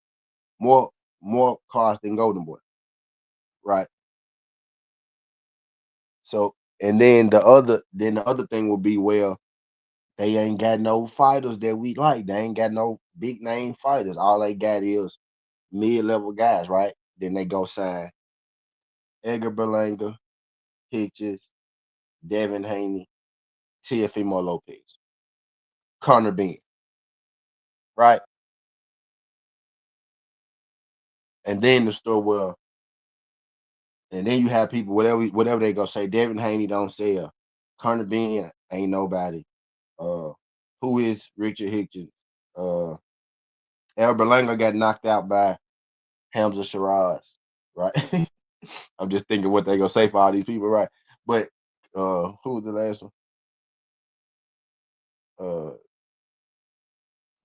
More more cards than Golden Boy, right? So and then the other thing will be, well, they ain't got no fighters that we like. They ain't got no big name fighters. All they got is mid level guys, right? Then they go sign Edgar Berlanga, Hitches, Devin Haney, Teofimo Lopez, Connor Bean, right? And then the store will, and then you have people whatever they go say. Devin Haney don't sell. Connor Bean ain't nobody. Uh, who is Richard Hitchens? Uh, El Berlanga got knocked out by Hamza Shiraz, right? I'm just thinking what they gonna say for all these people, right? But who was the last one? Uh,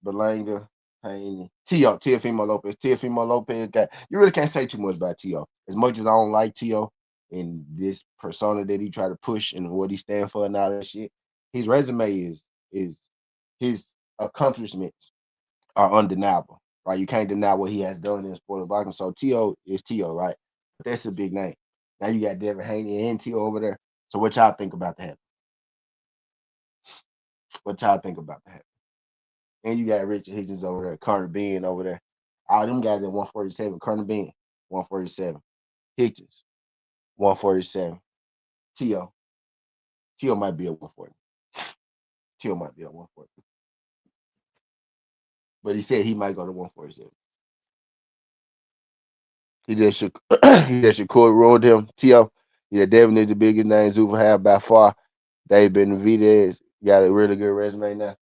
Berlanga, Haney, Teofimo Lopez. Teofimo Lopez got. You really can't say too much about Teo. As much as I don't like Teo and this persona that he try to push and what he stand for and all that shit, his resume is his accomplishments are undeniable, right? You can't deny what he has done in the sport of boxing. So Teo is Teo, right? That's a big name. Now you got Devin Haney and Teo over there. So what y'all think about that? What y'all think about that? And you got Richard Hitchens over there, Connor Bean over there. All them guys at 147. Connor Bean, 147. Hitchens, 147. Teo. Teo might be at 140. Teo might be at 140. But he said he might go to 147. He just should he just should ruled him. Teo, yeah, definitely the biggest name Zuffa have by far. They've been Videz got a really good resume now.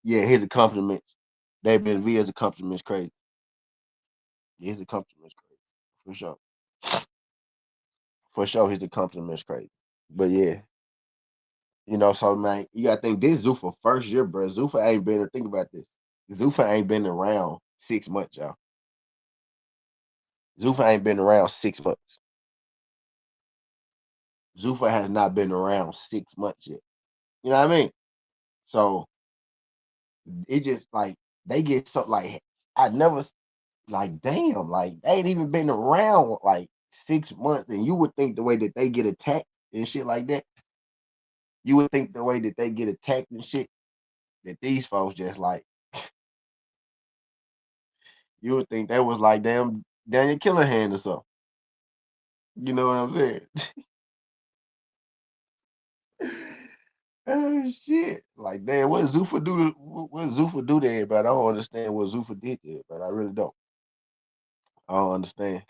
Yeah, his accomplishments. They've been Videz accomplishments crazy. Yeah, his accomplishments crazy for sure. For sure, his accomplishments crazy. But yeah, so man, you gotta think this Zuffa first year, bro. Zuffa ain't been. Think about this. Zuffa ain't been around 6 months, y'all. Zuffa ain't been around 6 months. Zuffa has not been around 6 months yet. You know what I mean? So it just like they get so like I never like damn like they ain't even been around like 6 months, and you would think the way that they get attacked and shit like that, you would think the way that they get attacked and shit that these folks just like you would think that was like damn Daniel Killihan or something. You know what I'm saying? Oh shit! Like damn, what Zuffa do? What Zuffa do to everybody? I don't understand what Zuffa did there, but I really don't. I don't understand.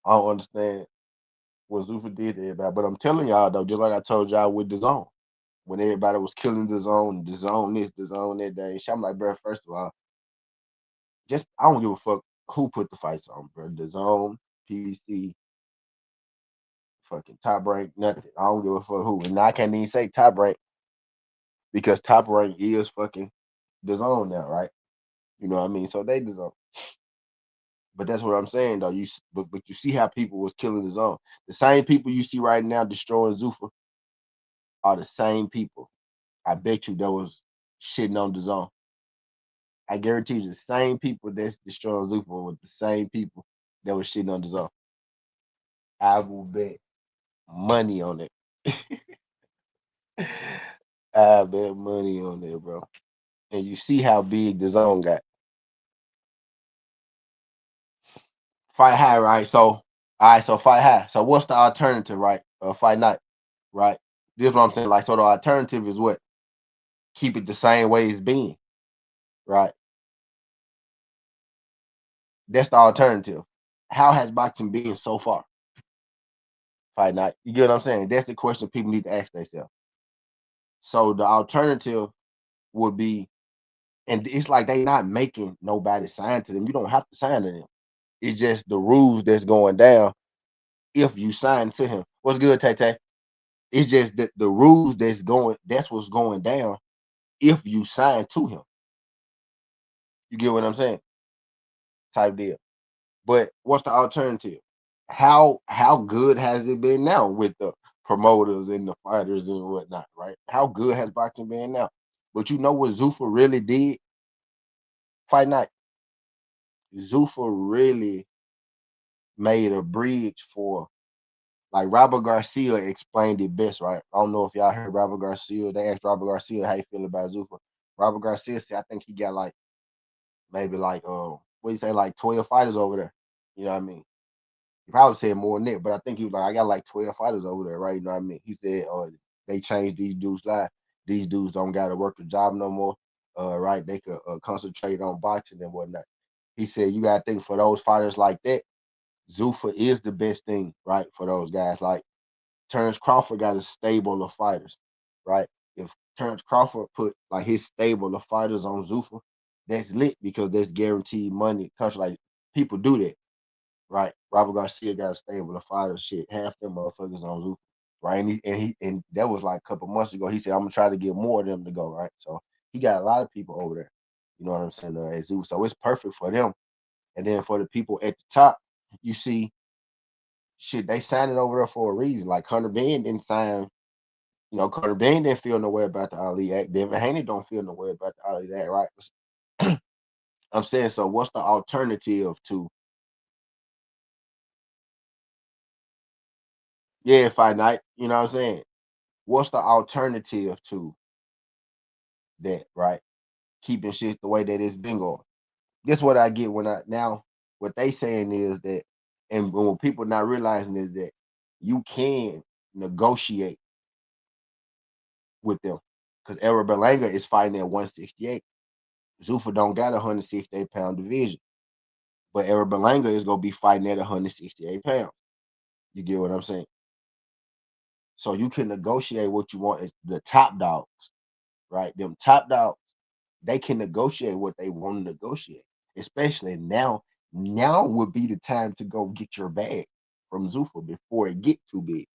I don't understand what Zuffa did to everybody. But I'm telling y'all though, just like I told y'all with the zone, when everybody was killing the zone this, the zone that day, I'm like, bro, first of all, just I don't give a fuck who put the fights on, bro. The zone, PBC, fucking top rank, nothing. I don't give a fuck who. And I can't even say top rank because top rank is fucking the zone now, right? You know what I mean? So they the zone. But that's what I'm saying though. But you see how people was killing the zone. The same people you see right now destroying Zuffa are the same people. I bet you that was shitting on the zone. I guarantee you the same people that's destroying Zuffa was the same people that was shitting on the zone. I will bet money on it. I bet money on it, bro. And you see how big the zone got. Fight high, right? So, all right, so fight high. So what's the alternative, right? Fight night, right? This is what I'm saying. Like, so the alternative is what? Keep it the same way it's been, right? That's the alternative. How has boxing been so far? Fight night. You get what I'm saying? That's the question people need to ask themselves. So the alternative would be, and it's like they not making nobody sign to them. You don't have to sign to them. It's just the rules that's going down if you sign to him. What's good, Tay Tay? It's just that the rules that's what's going down if you sign to him. You get what I'm saying? Type deal. But what's the alternative? How good has it been now with the promoters and the fighters and whatnot, right? How good has boxing been now? But you know what Zuffa really did? Fight night. Zuffa really made a bridge for like Robert Garcia explained it best, right? I don't know if y'all heard Robert Garcia. They asked Robert Garcia how he feel about Zuffa. Robert Garcia said I think he got like maybe like what do you say, like 12 fighters over there. You know what I mean? He probably said more than that, but I think he was like, I got like 12 fighters over there, right? You know what I mean? He said, they changed these dudes' life. These dudes don't got to work a job no more, right? They could concentrate on boxing and whatnot. He said, you got to think for those fighters like that, Zuffa is the best thing, right? For those guys. Like Terrence Crawford got a stable of fighters, right? If Terrence Crawford put like his stable of fighters on Zuffa, that's lit because that's guaranteed money. Cause like people do that, right? Robert Garcia got a stable of fighters, shit. Half them motherfuckers on Zuffa, right? And that was like a couple months ago. He said, I'm gonna try to get more of them to go, right? So he got a lot of people over there. You know what I'm saying? At Zuffa. So it's perfect for them. And then for the people at the top, you see, shit, they signed it over there for a reason. Like Hunter Ben didn't sign. Carter Bane didn't feel no way about the Ali Act. Devin Haney don't feel no way about the Ali Act, right? I'm saying, so what's the alternative to Fight Night? You know what I'm saying? What's the alternative to that, right? Keeping shit the way that it's been going. Guess what I get when I now what they saying is that, and what people not realizing is that you can negotiate with them because Era Belanga is fighting at 168. Zuffa don't got a 168-pound division. But Eric Belanga is gonna be fighting at 168 pounds. You get what I'm saying? So you can negotiate what you want. It's the top dogs, right? Them top dogs, they can negotiate what they want to negotiate. Especially now, now would be the time to go get your bag from Zuffa before it get too big.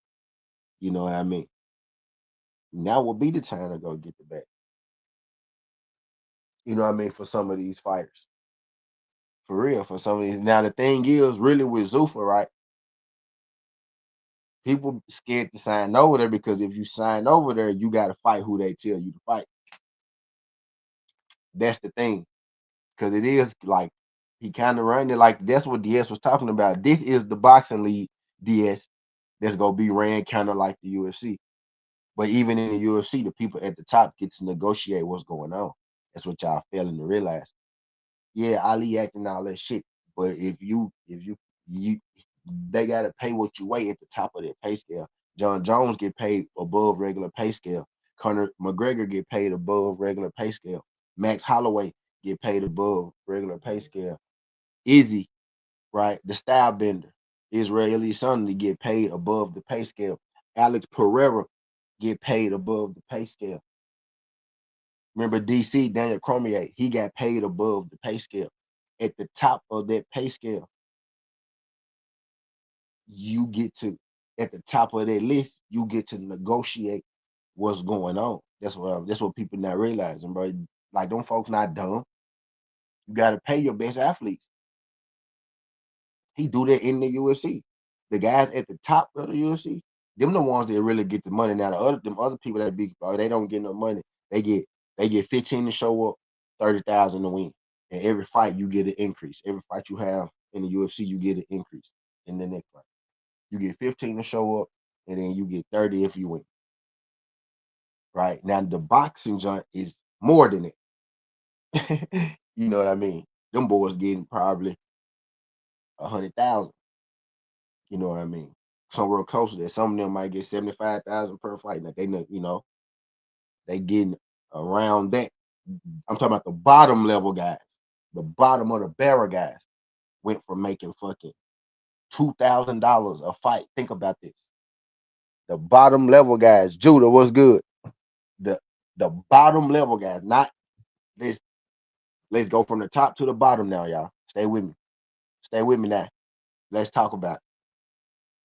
You know what I mean? Now would be the time to go get the bag. You know what I mean? For some of these fighters. For real, for some of these. Now the thing is, really with Zuffa, right? People scared to sign over there because if you sign over there, you got to fight who they tell you to fight. That's the thing, because it is like he kind of running it like that's what DS was talking about. This is the boxing league, DS, that's gonna be ran kind of like the UFC. But even in the UFC, the people at the top get to negotiate what's going on. That's what y'all failing to realize. Yeah, Ali acting all that shit, but if you they gotta pay what you weigh at the top of their pay scale. John Jones get paid above regular pay scale. Conor McGregor get paid above regular pay scale. Max Holloway get paid above regular pay scale. Izzy, right, the style bender, Israeli Sunday get paid above the pay scale. Alex Pereira get paid above the pay scale. Remember DC, Daniel Cormier, he got paid above the pay scale. At the top of that pay scale, you get to, at the top of that list, you get to negotiate what's going on. That's what people not realizing, bro. Like them folks not dumb. You gotta pay your best athletes. He do that in the UFC. The guys at the top of the UFC, them the ones that really get the money. Now them other people that big, they don't get no money. They get they get 15 to show up, 30,000 to win. And every fight you get an increase. Every fight you have in the UFC, you get an increase in the next fight. You get 15 to show up, and then you get 30 if you win. Right now, the boxing joint is more than it. You know what I mean? Them boys getting probably 100,000. You know what I mean? Somewhere close to that. Some of them might get 75,000 per fight. Now they know, they getting around that. I'm talking about the bottom level guys, the bottom of the barrel guys went from making fucking $2,000 a fight. Think about this. The bottom level guys, Judah, what's good? The the bottom level guys, not let's let's go from the top to the bottom now, y'all. Stay with me. Stay with me now. Let's talk about it.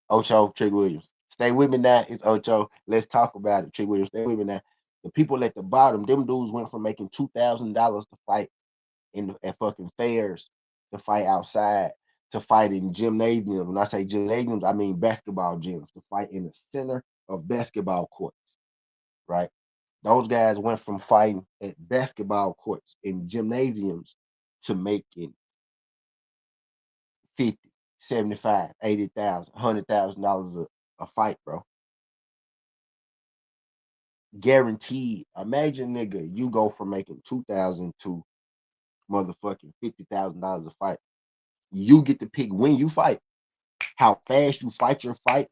Ocho, Trick Williams. Stay with me now. It's Ocho. Let's talk about it. Trick Williams. Stay with me now. The people at the bottom, them dudes went from making $2,000 to fight at fucking fairs, to fight outside, to fight in gymnasiums. When I say gymnasiums, I mean basketball gyms, to fight in the center of basketball courts, right? Those guys went from fighting at basketball courts in gymnasiums to making 50, 75, 80,000, $100,000 a fight, bro. Guaranteed. Imagine, nigga, you go from making 2,000 to motherfucking $50,000 a fight. You get to pick when you fight. How fast you fight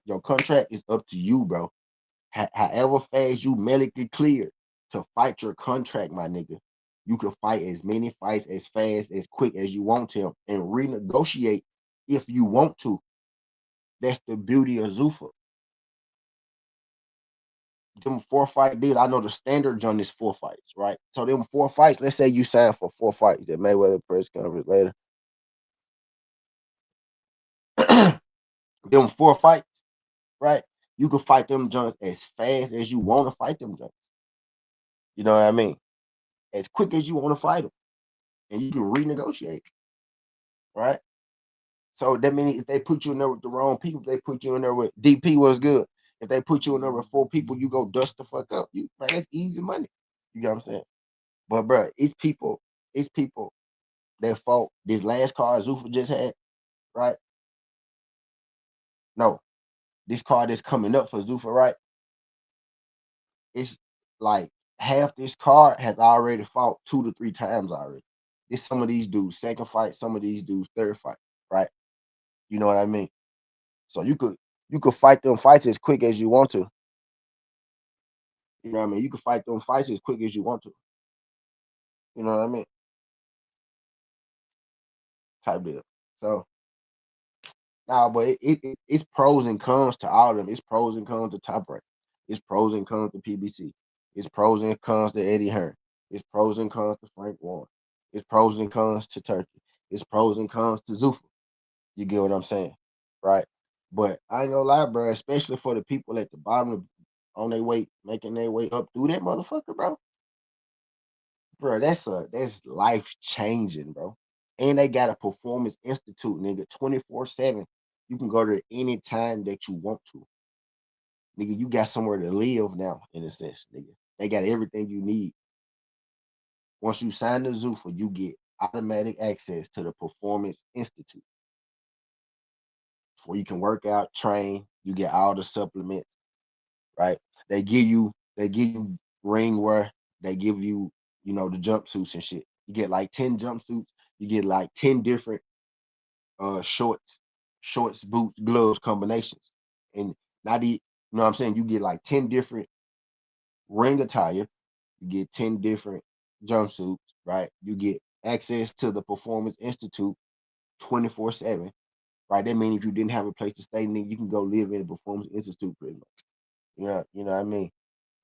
your contract is up to you, bro. However fast you medically cleared to fight your contract, my nigga, you can fight as many fights as fast, as quick as you want to, and renegotiate if you want to. That's the beauty of Zuffa. Them 4 fight deals, I know the standard on is 4 fights, right? So them 4 fights, let's say you sign for 4 fights at Mayweather press conference later. Them 4 fights, right? You can fight them joints as fast as you want to fight them joints. You know what I mean? As quick as you want to fight them, and you can renegotiate, right? So that means if they put you in there with the wrong people, if they put you in there with DP was good. If they put you in there with 4 people, you go dust the fuck up. You man, that's easy money. You get what I'm saying? But bro, it's people that fought this last card Zuffa just had, right? No, this card that's coming up for Zuffa, right? It's like half this card has already fought 2 to 3 times already. It's some of these dudes second fight, some of these dudes third fight, right? You know what I mean? So you could fight them fights as quick as you want to. You know what I mean? You can fight them fights as quick as you want to. You know what I mean? Type deal. So nah, but it's pros and cons to all of them. It's pros and cons to Top Rank. It's pros and cons to PBC. It's pros and cons to Eddie Hearn. It's pros and cons to Frank Warren. It's pros and cons to Turkey. It's pros and cons to Zuffa. You get what I'm saying, right? But I ain't gonna lie, bro. Especially for the people at the bottom, on their way, making their way up through that motherfucker, bro. Bro, that's life changing, bro. And they got a performance institute, nigga, 24/7. You can go to any time that you want to. Nigga, you got somewhere to live now, in a sense, nigga. They got everything you need. Once you sign the Zuffa, you get automatic access to the Performance Institute where you can work out, train, you get all the supplements, right? They give you ring wear, they give you, the jumpsuits and shit. You get like 10 jumpsuits, you get like 10 different shorts, boots, gloves combinations. And not you know what I'm saying? You get like 10 different ring attire, you get 10 different jumpsuits, right? You get access to the Performance Institute 24/7, right? That means if you didn't have a place to stay, then you can go live in the Performance Institute pretty much. You know what I mean?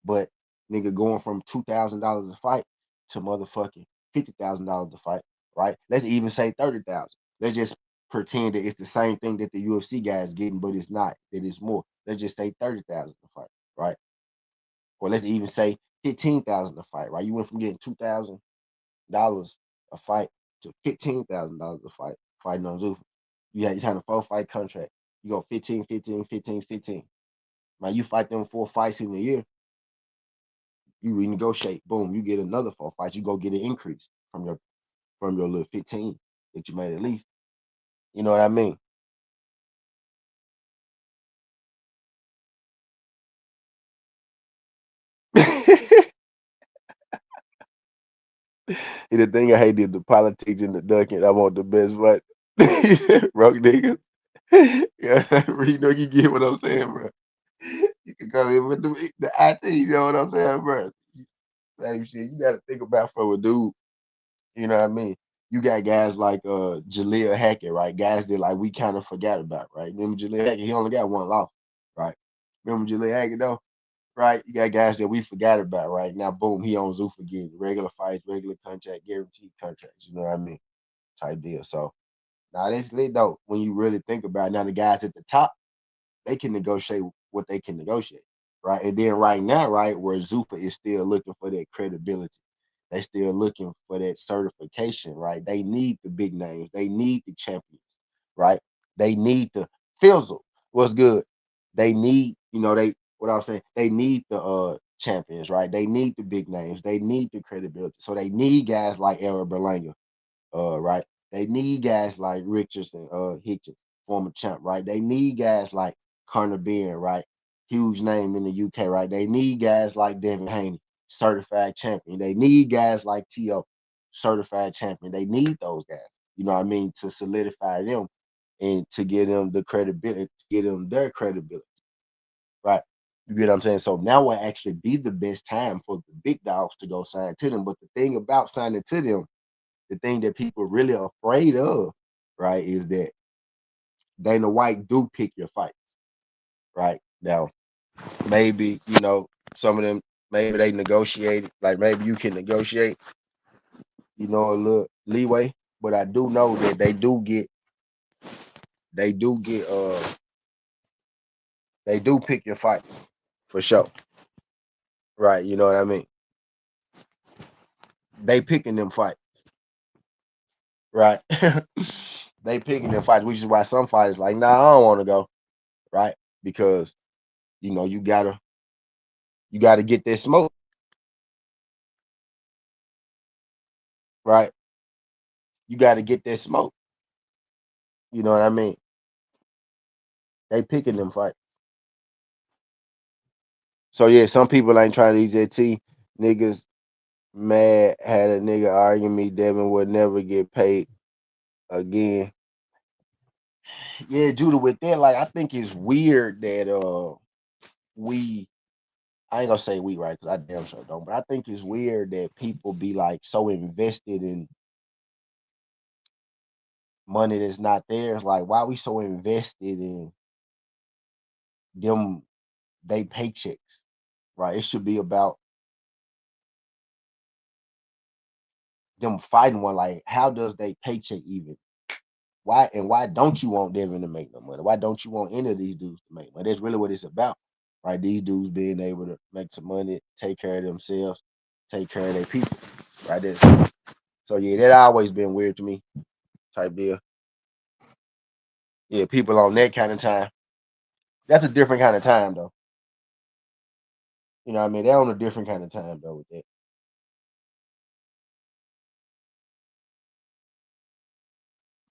But nigga going from $2,000 a fight to motherfucking $50,000 a fight, right? Let's even say 30,000. Let's just pretend that it's the same thing that the UFC guys getting, but it's not. That it's more. Let's just say 30,000 a fight, right? Or let's even say 15,000 a fight, right? You went from getting $2,000 a fight to $15,000 a fight fighting on Zuffa. You signed a 4-fight contract. You go 15, 15, 15, 15. Man, you fight them 4 fights in a year, you renegotiate, boom, you get another 4 fights, you go get an increase from your little 15 that you made at least. You know what I mean? And the thing I hate is the politics and the ducking. I want the best fight. Broke niggas. Yeah, you get what I'm saying, bro. You can come in with the IT, you know what I'm saying, bro? Same shit. You gotta think about for a dude. You know what I mean? You got guys like Jaleel Hackett, right? Guys that like we kind of forgot about, right? Remember Jaleel Hackett? He only got one loss, right? Remember Jaleel Hackett though, right? You got guys that we forgot about, right? Now, boom, he on Zuffa again. Regular fights, regular contract, guaranteed contracts. You know what I mean? Type deal. So now that's lit though. When you really think about it. Now the guys at the top, they can negotiate what they can negotiate, right? And then right now, right, where Zuffa is still looking for that credibility, they still looking for that certification, right? They need the big names, they need the champions, right? They need the Fizzle. What's good? They need, they what I was saying, they need the champions, right? They need the big names, they need the credibility. So they need guys like Eric Berlanga, right? They need guys like Richardson, Hitchens, former champ, right? They need guys like Connor Bean, right? Huge name in the UK, right? They need guys like Devin Haney, certified champion. They need guys like Teo, certified champion. They need those guys, you know what I mean, to solidify them and to get them the credibility, to get them their credibility, right? You get what I'm saying? So now will actually be the best time for the big dogs to go sign to them. But the thing about signing to them, the thing that people really afraid of, right, is that Dana White do pick your fights, right? Now, maybe, some of them, maybe they negotiate, like maybe you can negotiate, a little leeway, but I do know that they do get they do pick your fights for sure. Right, you know what I mean? They picking them fights, right? They picking them fights, which is why some fighters like, nah, I don't want to go, right? Because you gotta get that smoke, right? You gotta get that smoke. You know what I mean? They picking them fights. So yeah, some people ain't trying to EJT. Niggas mad had a nigga arguing me Devin would never get paid again. Yeah, Judah, with that, like I think it's weird that we I ain't gonna say we, right, because I damn sure don't, but I think it's weird that people be like so invested in money that's not theirs. Like, why we so invested in them they paychecks, right? It should be about them fighting one. Like, how does they paycheck even? Why don't you want Devin to make no money? Why don't you want any of these dudes to make money? That's really what it's about, right? These dudes being able to make some money, take care of themselves, take care of their people, right? So yeah, that always been weird to me, type deal. Yeah, people on that kind of time. That's a different kind of time though. You know what I mean? They're on a different kind of time though with that.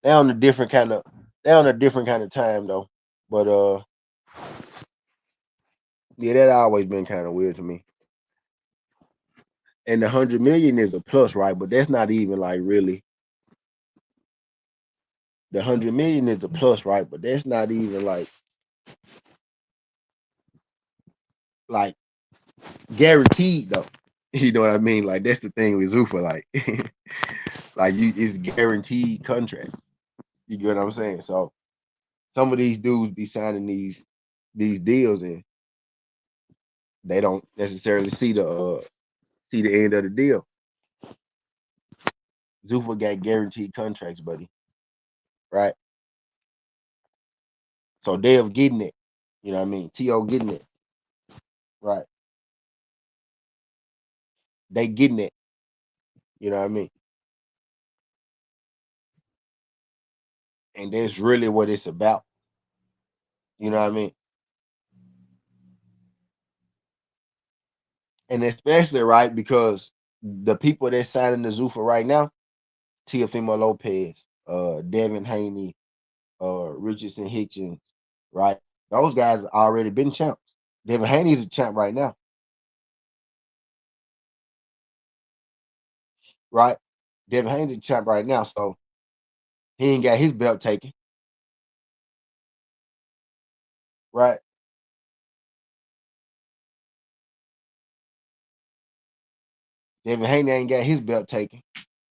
They're on a different kind of they're on a different kind of time though. But yeah, that always been kind of weird to me. And the 100 million is a plus, right? But that's not even like really the 100 million is a plus, right? But that's not even like guaranteed though. You know what I mean? Like that's the thing with Zuffa, like like you it's guaranteed contract. You get what I'm saying? So some of these dudes be signing these deals and they don't necessarily see the end of the deal. Zuffa got guaranteed contracts, buddy. Right? So Dev getting it. You know what I mean? Teo getting it. Right. They getting it. You know what I mean? And that's really what it's about. You know what I mean? And especially right because the people that's signing the Zuffa right now, Teofimo Lopez, Devin Haney, Richardson Hitchens, right? Those guys already been champs. Devin Haney's a champ right now, right? Devin Haney's a champ right now, so he ain't got his belt taken, right? Devin Haney ain't got his belt taken,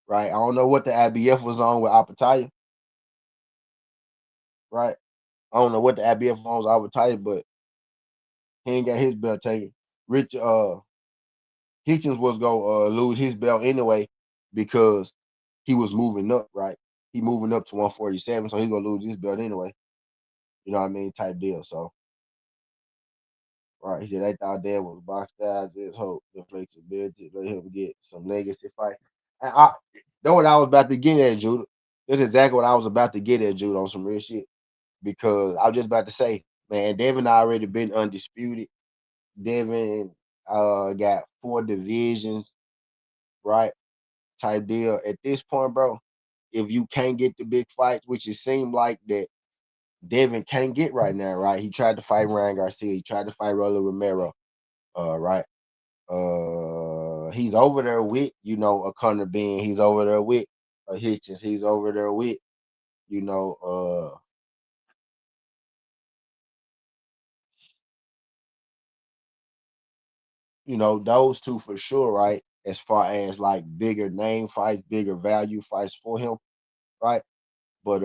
right? I don't know what the IBF was on with Apataya, right? I don't know what the IBF was on with Apataya, but he ain't got his belt taken. Rich Hitchens was gonna lose his belt anyway because he was moving up, right? He moving up to 147, so he's gonna lose his belt anyway. You know what I mean? Type deal. So right, he said they thought Dad was boxed out. Just hope the flexibility let him get some legacy fight. And I know what I was about to get at, Judah. That's exactly what I was about to get at, Judah, on some real shit. Because I was just about to say, man, Devin already been undisputed. Devin got 4 divisions, right? Type deal. At this point, bro, if you can't get the big fights, which it seemed like that Devin can't get right now, right? He tried to fight Ryan Garcia. He tried to fight Rolly Romero, right? He's over there with, a Connor Bean. He's over there with a Hitchens. He's over there with, you know, those two for sure, right? As far as like bigger name fights, bigger value fights for him, right? But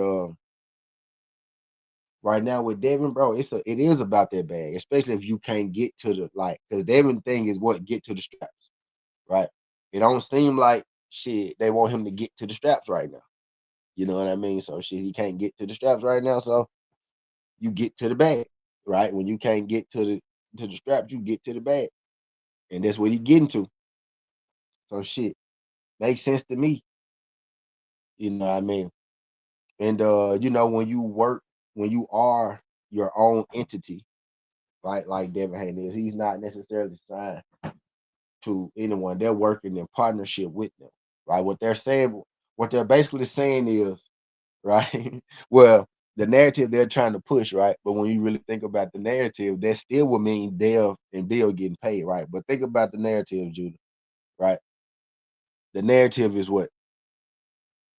right now with Devin, bro, it is about that bag, especially if you can't get to the like, because Devin thing is what get to the straps, right? It don't seem like shit they want him to get to the straps right now. You know what I mean? So shit, he can't get to the straps right now. So you get to the bag, right? When you can't get to the straps, you get to the bag, and that's what he getting to. So shit makes sense to me. You know what I mean? And when you work, when you are your own entity, right? Like Devin Haney is, he's not necessarily signed to anyone. They're working in partnership with them, right? What they're basically saying is, right? Well, the narrative they're trying to push, right? But when you really think about the narrative, that still would mean Dev and Bill getting paid, right? But think about the narrative, Judah, right? The narrative is what?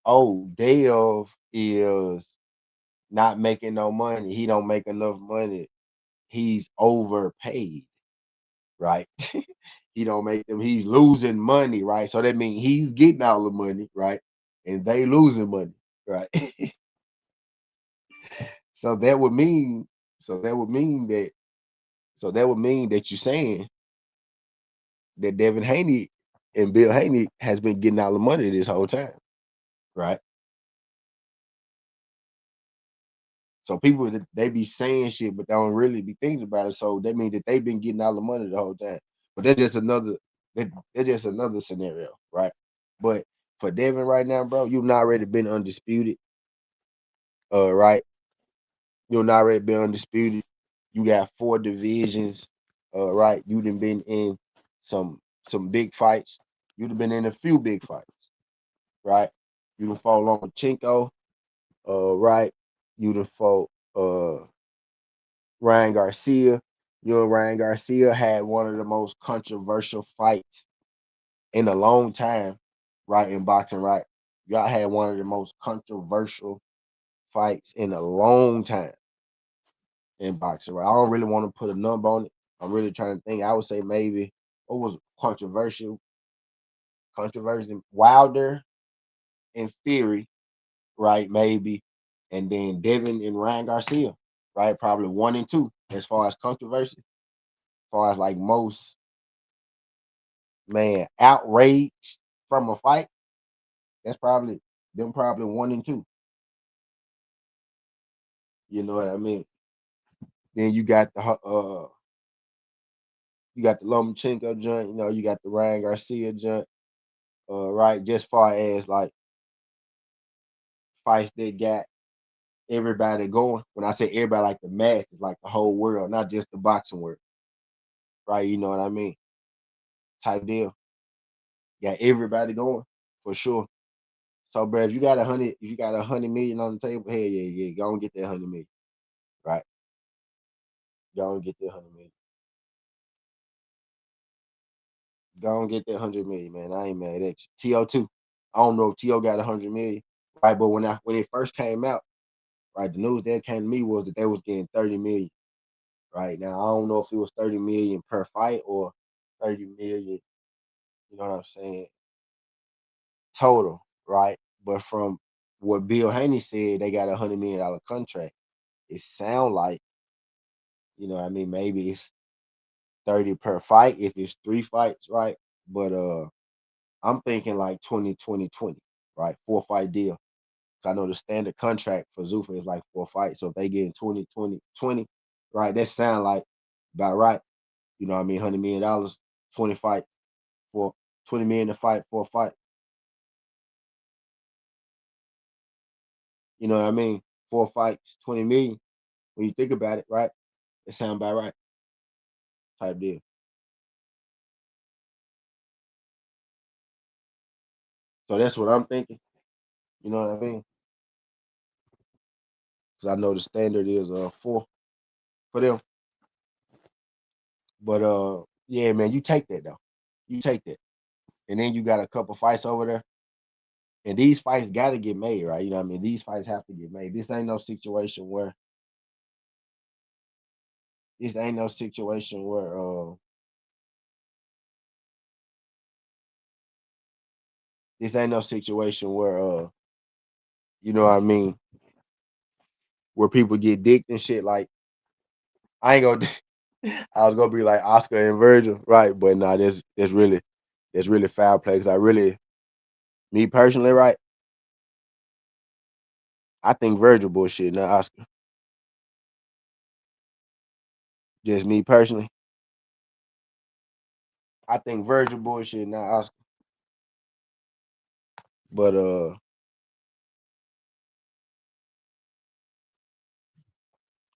Oh, Dev is not making no money. He don't make enough money. He's overpaid, right? He don't make them. He's losing money, right? So that means he's getting all the money, right? And they losing money, right? So that would mean, so that would mean that, so that would mean that you're saying that Devin Haney and Bill Haney has been getting all the money this whole time, right? So people they be saying shit, but they don't really be thinking about it. So that means that they've been getting all the money the whole time. But that's just another scenario, right? But for Devin right now, bro, you've not already been undisputed, right? You've not already been undisputed. You got four divisions, right? You done been in some some big fights. You done been in a few big fights, right? You done fought Lomachenko, right? You done fought Ryan Garcia. You and Ryan Garcia had one of the most controversial fights in a long time, right? In boxing, right? Y'all had one of the most controversial fights in a long time in boxing, right? I don't really want to put a number on it. I'm really trying to think. I would say maybe what was controversial, controversial Wilder and Fury, right? Maybe, and then Devin and Ryan Garcia, right? Probably one and two as far as controversy, as far as like most man outrage from a fight. That's probably them, probably one and two. You know what I mean? Then you got the Lomachenko joint. You know, you got the Ryan Garcia joint. Right, just far as like fights that got everybody going. When I say everybody, like the masses, like the whole world, not just the boxing world. Right, you know what I mean? Type deal. Got everybody going for sure. So, bro, if you got 100 million on the table, hey, yeah, yeah, go and get that 100 million. Right, go and get that 100 million. Go and get that 100 million, man. I ain't mad at you. To too. I don't know if To got 100 million, right? But when it first came out, right, the news that came to me was that they was getting 30 million. Right now, I don't know if it was 30 million per fight or 30 million. You know what I'm saying? Total, right? But from what Bill Haney said, they got $100 million contract. It sound like, you know what I mean, maybe it's 30 per fight if it's three fights, right? But I'm thinking like 20, 20, 20, right? 4 fight deal. I know the standard contract for Zuffa is like 4 fights. So if they get in 20, 20, 20, right? That sound like about right. You know what I mean? $100 million, 20 fights for 20 million to fight, 4 fights. You know what I mean? 4 fights, 20 million. When you think about it, right? It sound about right. Type deal. So that's what I'm thinking. You know what I mean? Because I know the standard is 4 for them. But yeah, man, you take that though. You take that. And then you got a couple fights over there. And these fights gotta get made, right? You know what I mean? These fights have to get made. This ain't no situation where this ain't no situation where you know what I mean, where people get dicked and shit. Like I ain't gonna I was gonna be like Oscar and Virgil, right? But nah, there's really foul play because I really, me personally, right? I think Virgil bullshit, not Oscar. Just me personally, I think Virgil bullshit, not Oscar. But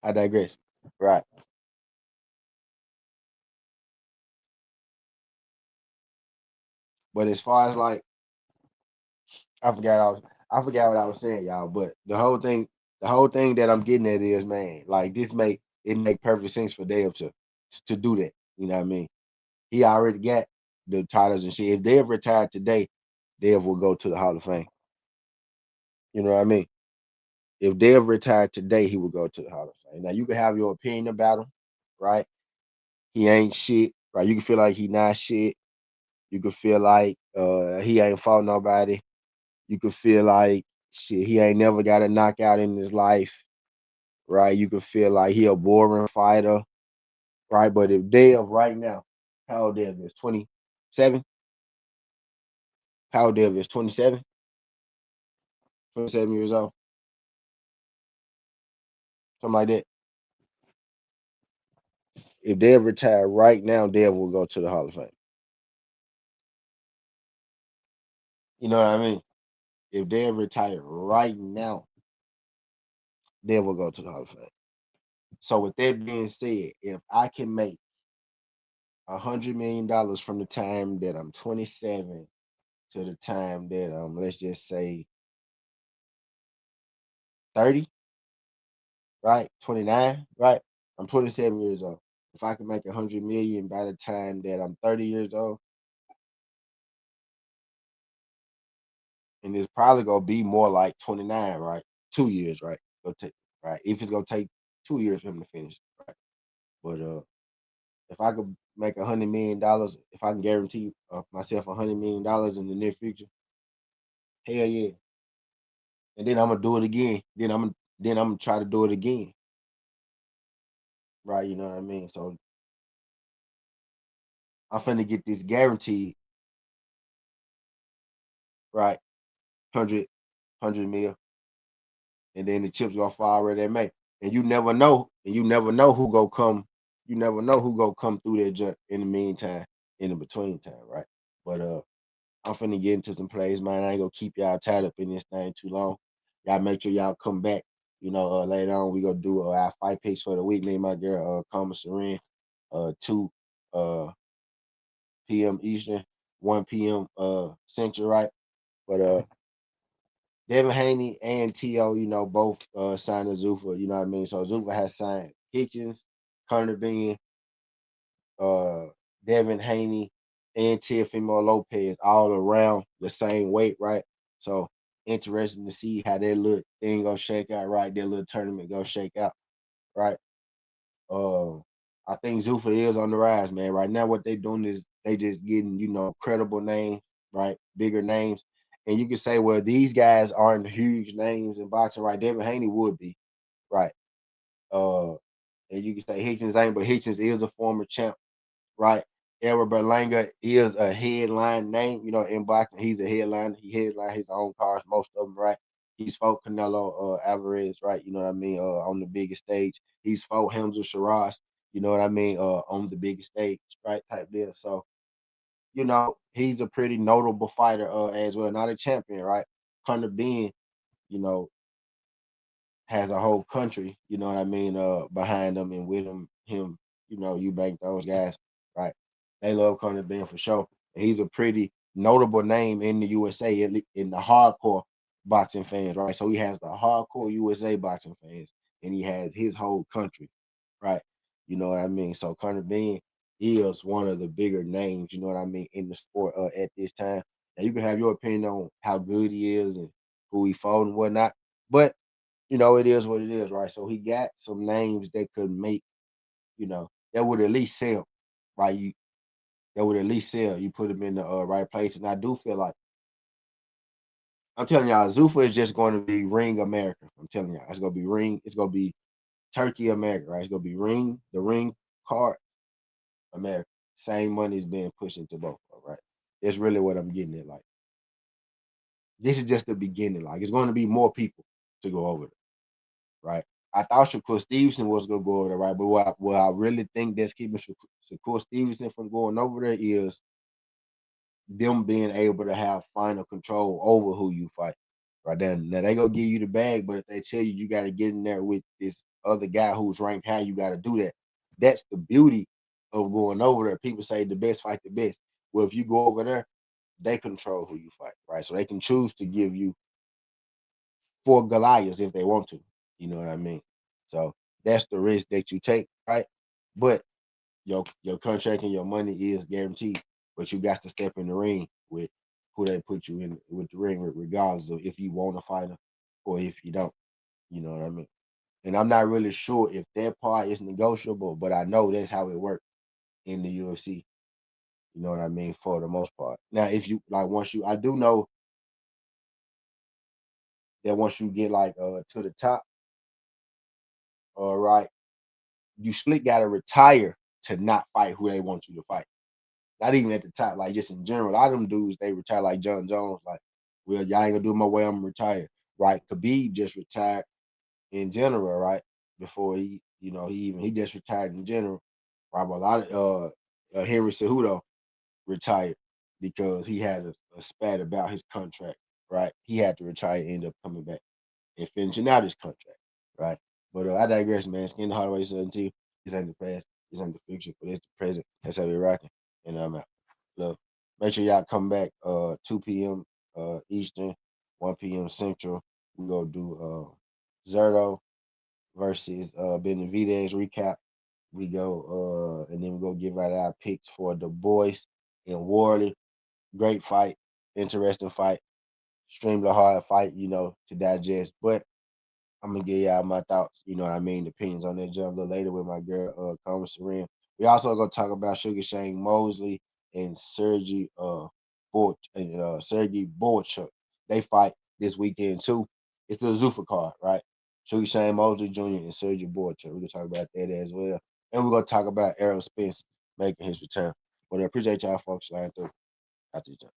I digress. Right. But as far as like, I forgot I forgot what I was saying, y'all. But the whole thing that I'm getting at is, man, like this make perfect sense for Dave to do that. You know what I mean? He already got the titles and shit. If Dave retired today, Dave will go to the Hall of Fame. You know what I mean? If Dave retired today, he would go to the Hall of Fame. Now you can have your opinion about him, right? He ain't shit, right? You can feel like he not shit. You can feel like he ain't fought nobody. You can feel like shit, he ain't never got a knockout in his life, right? You could feel like he a boring fighter, right? But if Dev right now, how old Dev is 27? How old Dev is 27? 27 years old, something like that. If Dev retired right now, Dev will go to the Hall of Fame. You know what I mean? If Dev retired right now, Dev will go to the Hall of Fame. So with that being said, if I can make $100 million from the time that I'm 27 to the time that let's just say 30, right? 29, right? I'm 27 years old. If I can make 100 million by the time that I'm 30 years old, and it's probably gonna be more like 29, right? 2 years, right? Go take right. If it's gonna take 2 years for him to finish, right? But if I could make $100 million, if I can guarantee myself $100 million in the near future, hell yeah. And then I'm gonna do it again. Then I'm gonna try to do it again, right? You know what I mean? So I'm finna get this guaranteed, right? 100 mil, and then the chips gonna fall where they may. And you never know, and you never know who go come. You never know who go come through that junk in the meantime, in the between time, right? But I'm finna get into some plays, man. I ain't gonna keep y'all tied up in this thing too long. Y'all make sure y'all come back. You know, later on we gonna do our fight picks for the week. Me and my girl, Kama Seren, 2 p.m. Eastern, 1 p.m. Central, right? But Devin Haney and Teo, both signed to Zuffa. You know what I mean? So Zuffa has signed Hitchens, Connor Bean, uh, Devin Haney, and Teofimo Lopez all around the same weight, right? So interesting to see how that little thing gonna shake out, right? That little tournament gonna shake out, right? Uh, I think Zuffa is on the rise, man. Right now, what they doing is they just getting, credible names, right? Bigger names. And you can say, well, these guys aren't huge names in boxing, right? Devin Haney would be, right? Uh, and you can say Hitchens ain't, but Hitchens is a former champ, right? Edward Berlanga is a headline name, in boxing. He's a headline. He headline his own cards, most of them, right? He's fought Canelo Alvarez, right? You know what I mean? On the biggest stage. He's fought Hamza Shiraz, you know what I mean? On the biggest stage, right? Type deal. So, he's a pretty notable fighter as well. Not a champion, right? Hunter being, you know, has a whole country, you know what I mean, behind him and with him, you bank those guys, right? They love Conor Ben for sure. And he's a pretty notable name in the USA, in the hardcore boxing fans, right? So he has the hardcore USA boxing fans, and he has his whole country, right? You know what I mean? So Conor Ben is one of the bigger names, you know what I mean, in the sport at this time. Now you can have your opinion on how good he is and who he fought and whatnot, but it is what it is, right? So he got some names that could make, that would at least sell, right? That would at least sell. You put him in the right place, and I do feel like I'm telling y'all, Zuffa is just going to be Ring America. I'm telling y'all, it's gonna be Ring. It's gonna be Turkey America, right? It's gonna be the Ring card America. Same money is being pushed into both, right? That's really what I'm getting at. Like this is just the beginning. Like it's going to be more people to go over right? I thought Shakur Stevenson was gonna go over there, right? But what I really think that's keeping Shakur Stevenson from going over there is them being able to have final control over who you fight. Right then, now they gonna give you the bag, but if they tell you you got to get in there with this other guy who's ranked high, you got to do that. That's the beauty of going over there. People say the best fight the best. Well, if you go over there, they control who you fight, right? So they can choose to give you 4 Goliaths if they want to. You know what I mean? So that's the risk that you take, right? But your contract and your money is guaranteed. But you got to step in the ring with who they put you in with the ring, regardless of if you want to fight them or if you don't. You know what I mean? And I'm not really sure if that part is negotiable, but I know that's how it works in the UFC. You know what I mean? For the most part. Now, if you like, I do know that once you get like to the top, All right, you slick gotta retire to not fight who they want you to fight. Not even at the top, like just in general. A lot of them dudes they retire like John Jones, like, well, y'all ain't gonna do it my way, I'm gonna retire. Right. Khabib just retired in general, right? Before he just retired in general. Right. But a lot of Henry Cejudo retired because he had a spat about his contract, right? He had to retire, end up coming back and finishing out his contract, right? But I digress, man. Skin the Hardaway 17. This ain't the past. This ain't the future, but it's the present. That's how we rocking. And I'm out. Love. Make sure y'all come back 2 p.m. Eastern, 1 p.m. Central. We go do Zerto versus Benavidez recap. We go and then we go give out our picks for the boys in Warley. Great fight, interesting fight, extremely hard fight, to digest. But I'm gonna give y'all my thoughts, you know what I mean, opinions on that jump a little later with my girl Carmen Serene. We also gonna talk about Sugar Shane Mosley and Sergey Borchuk. They fight this weekend too. It's the Zuffa card, right? Sugar Shane Mosley Jr. and Sergey Borchuk. We're gonna talk about that as well. And we're gonna talk about Errol Spence making his return. But I appreciate y'all folks lying through after each other.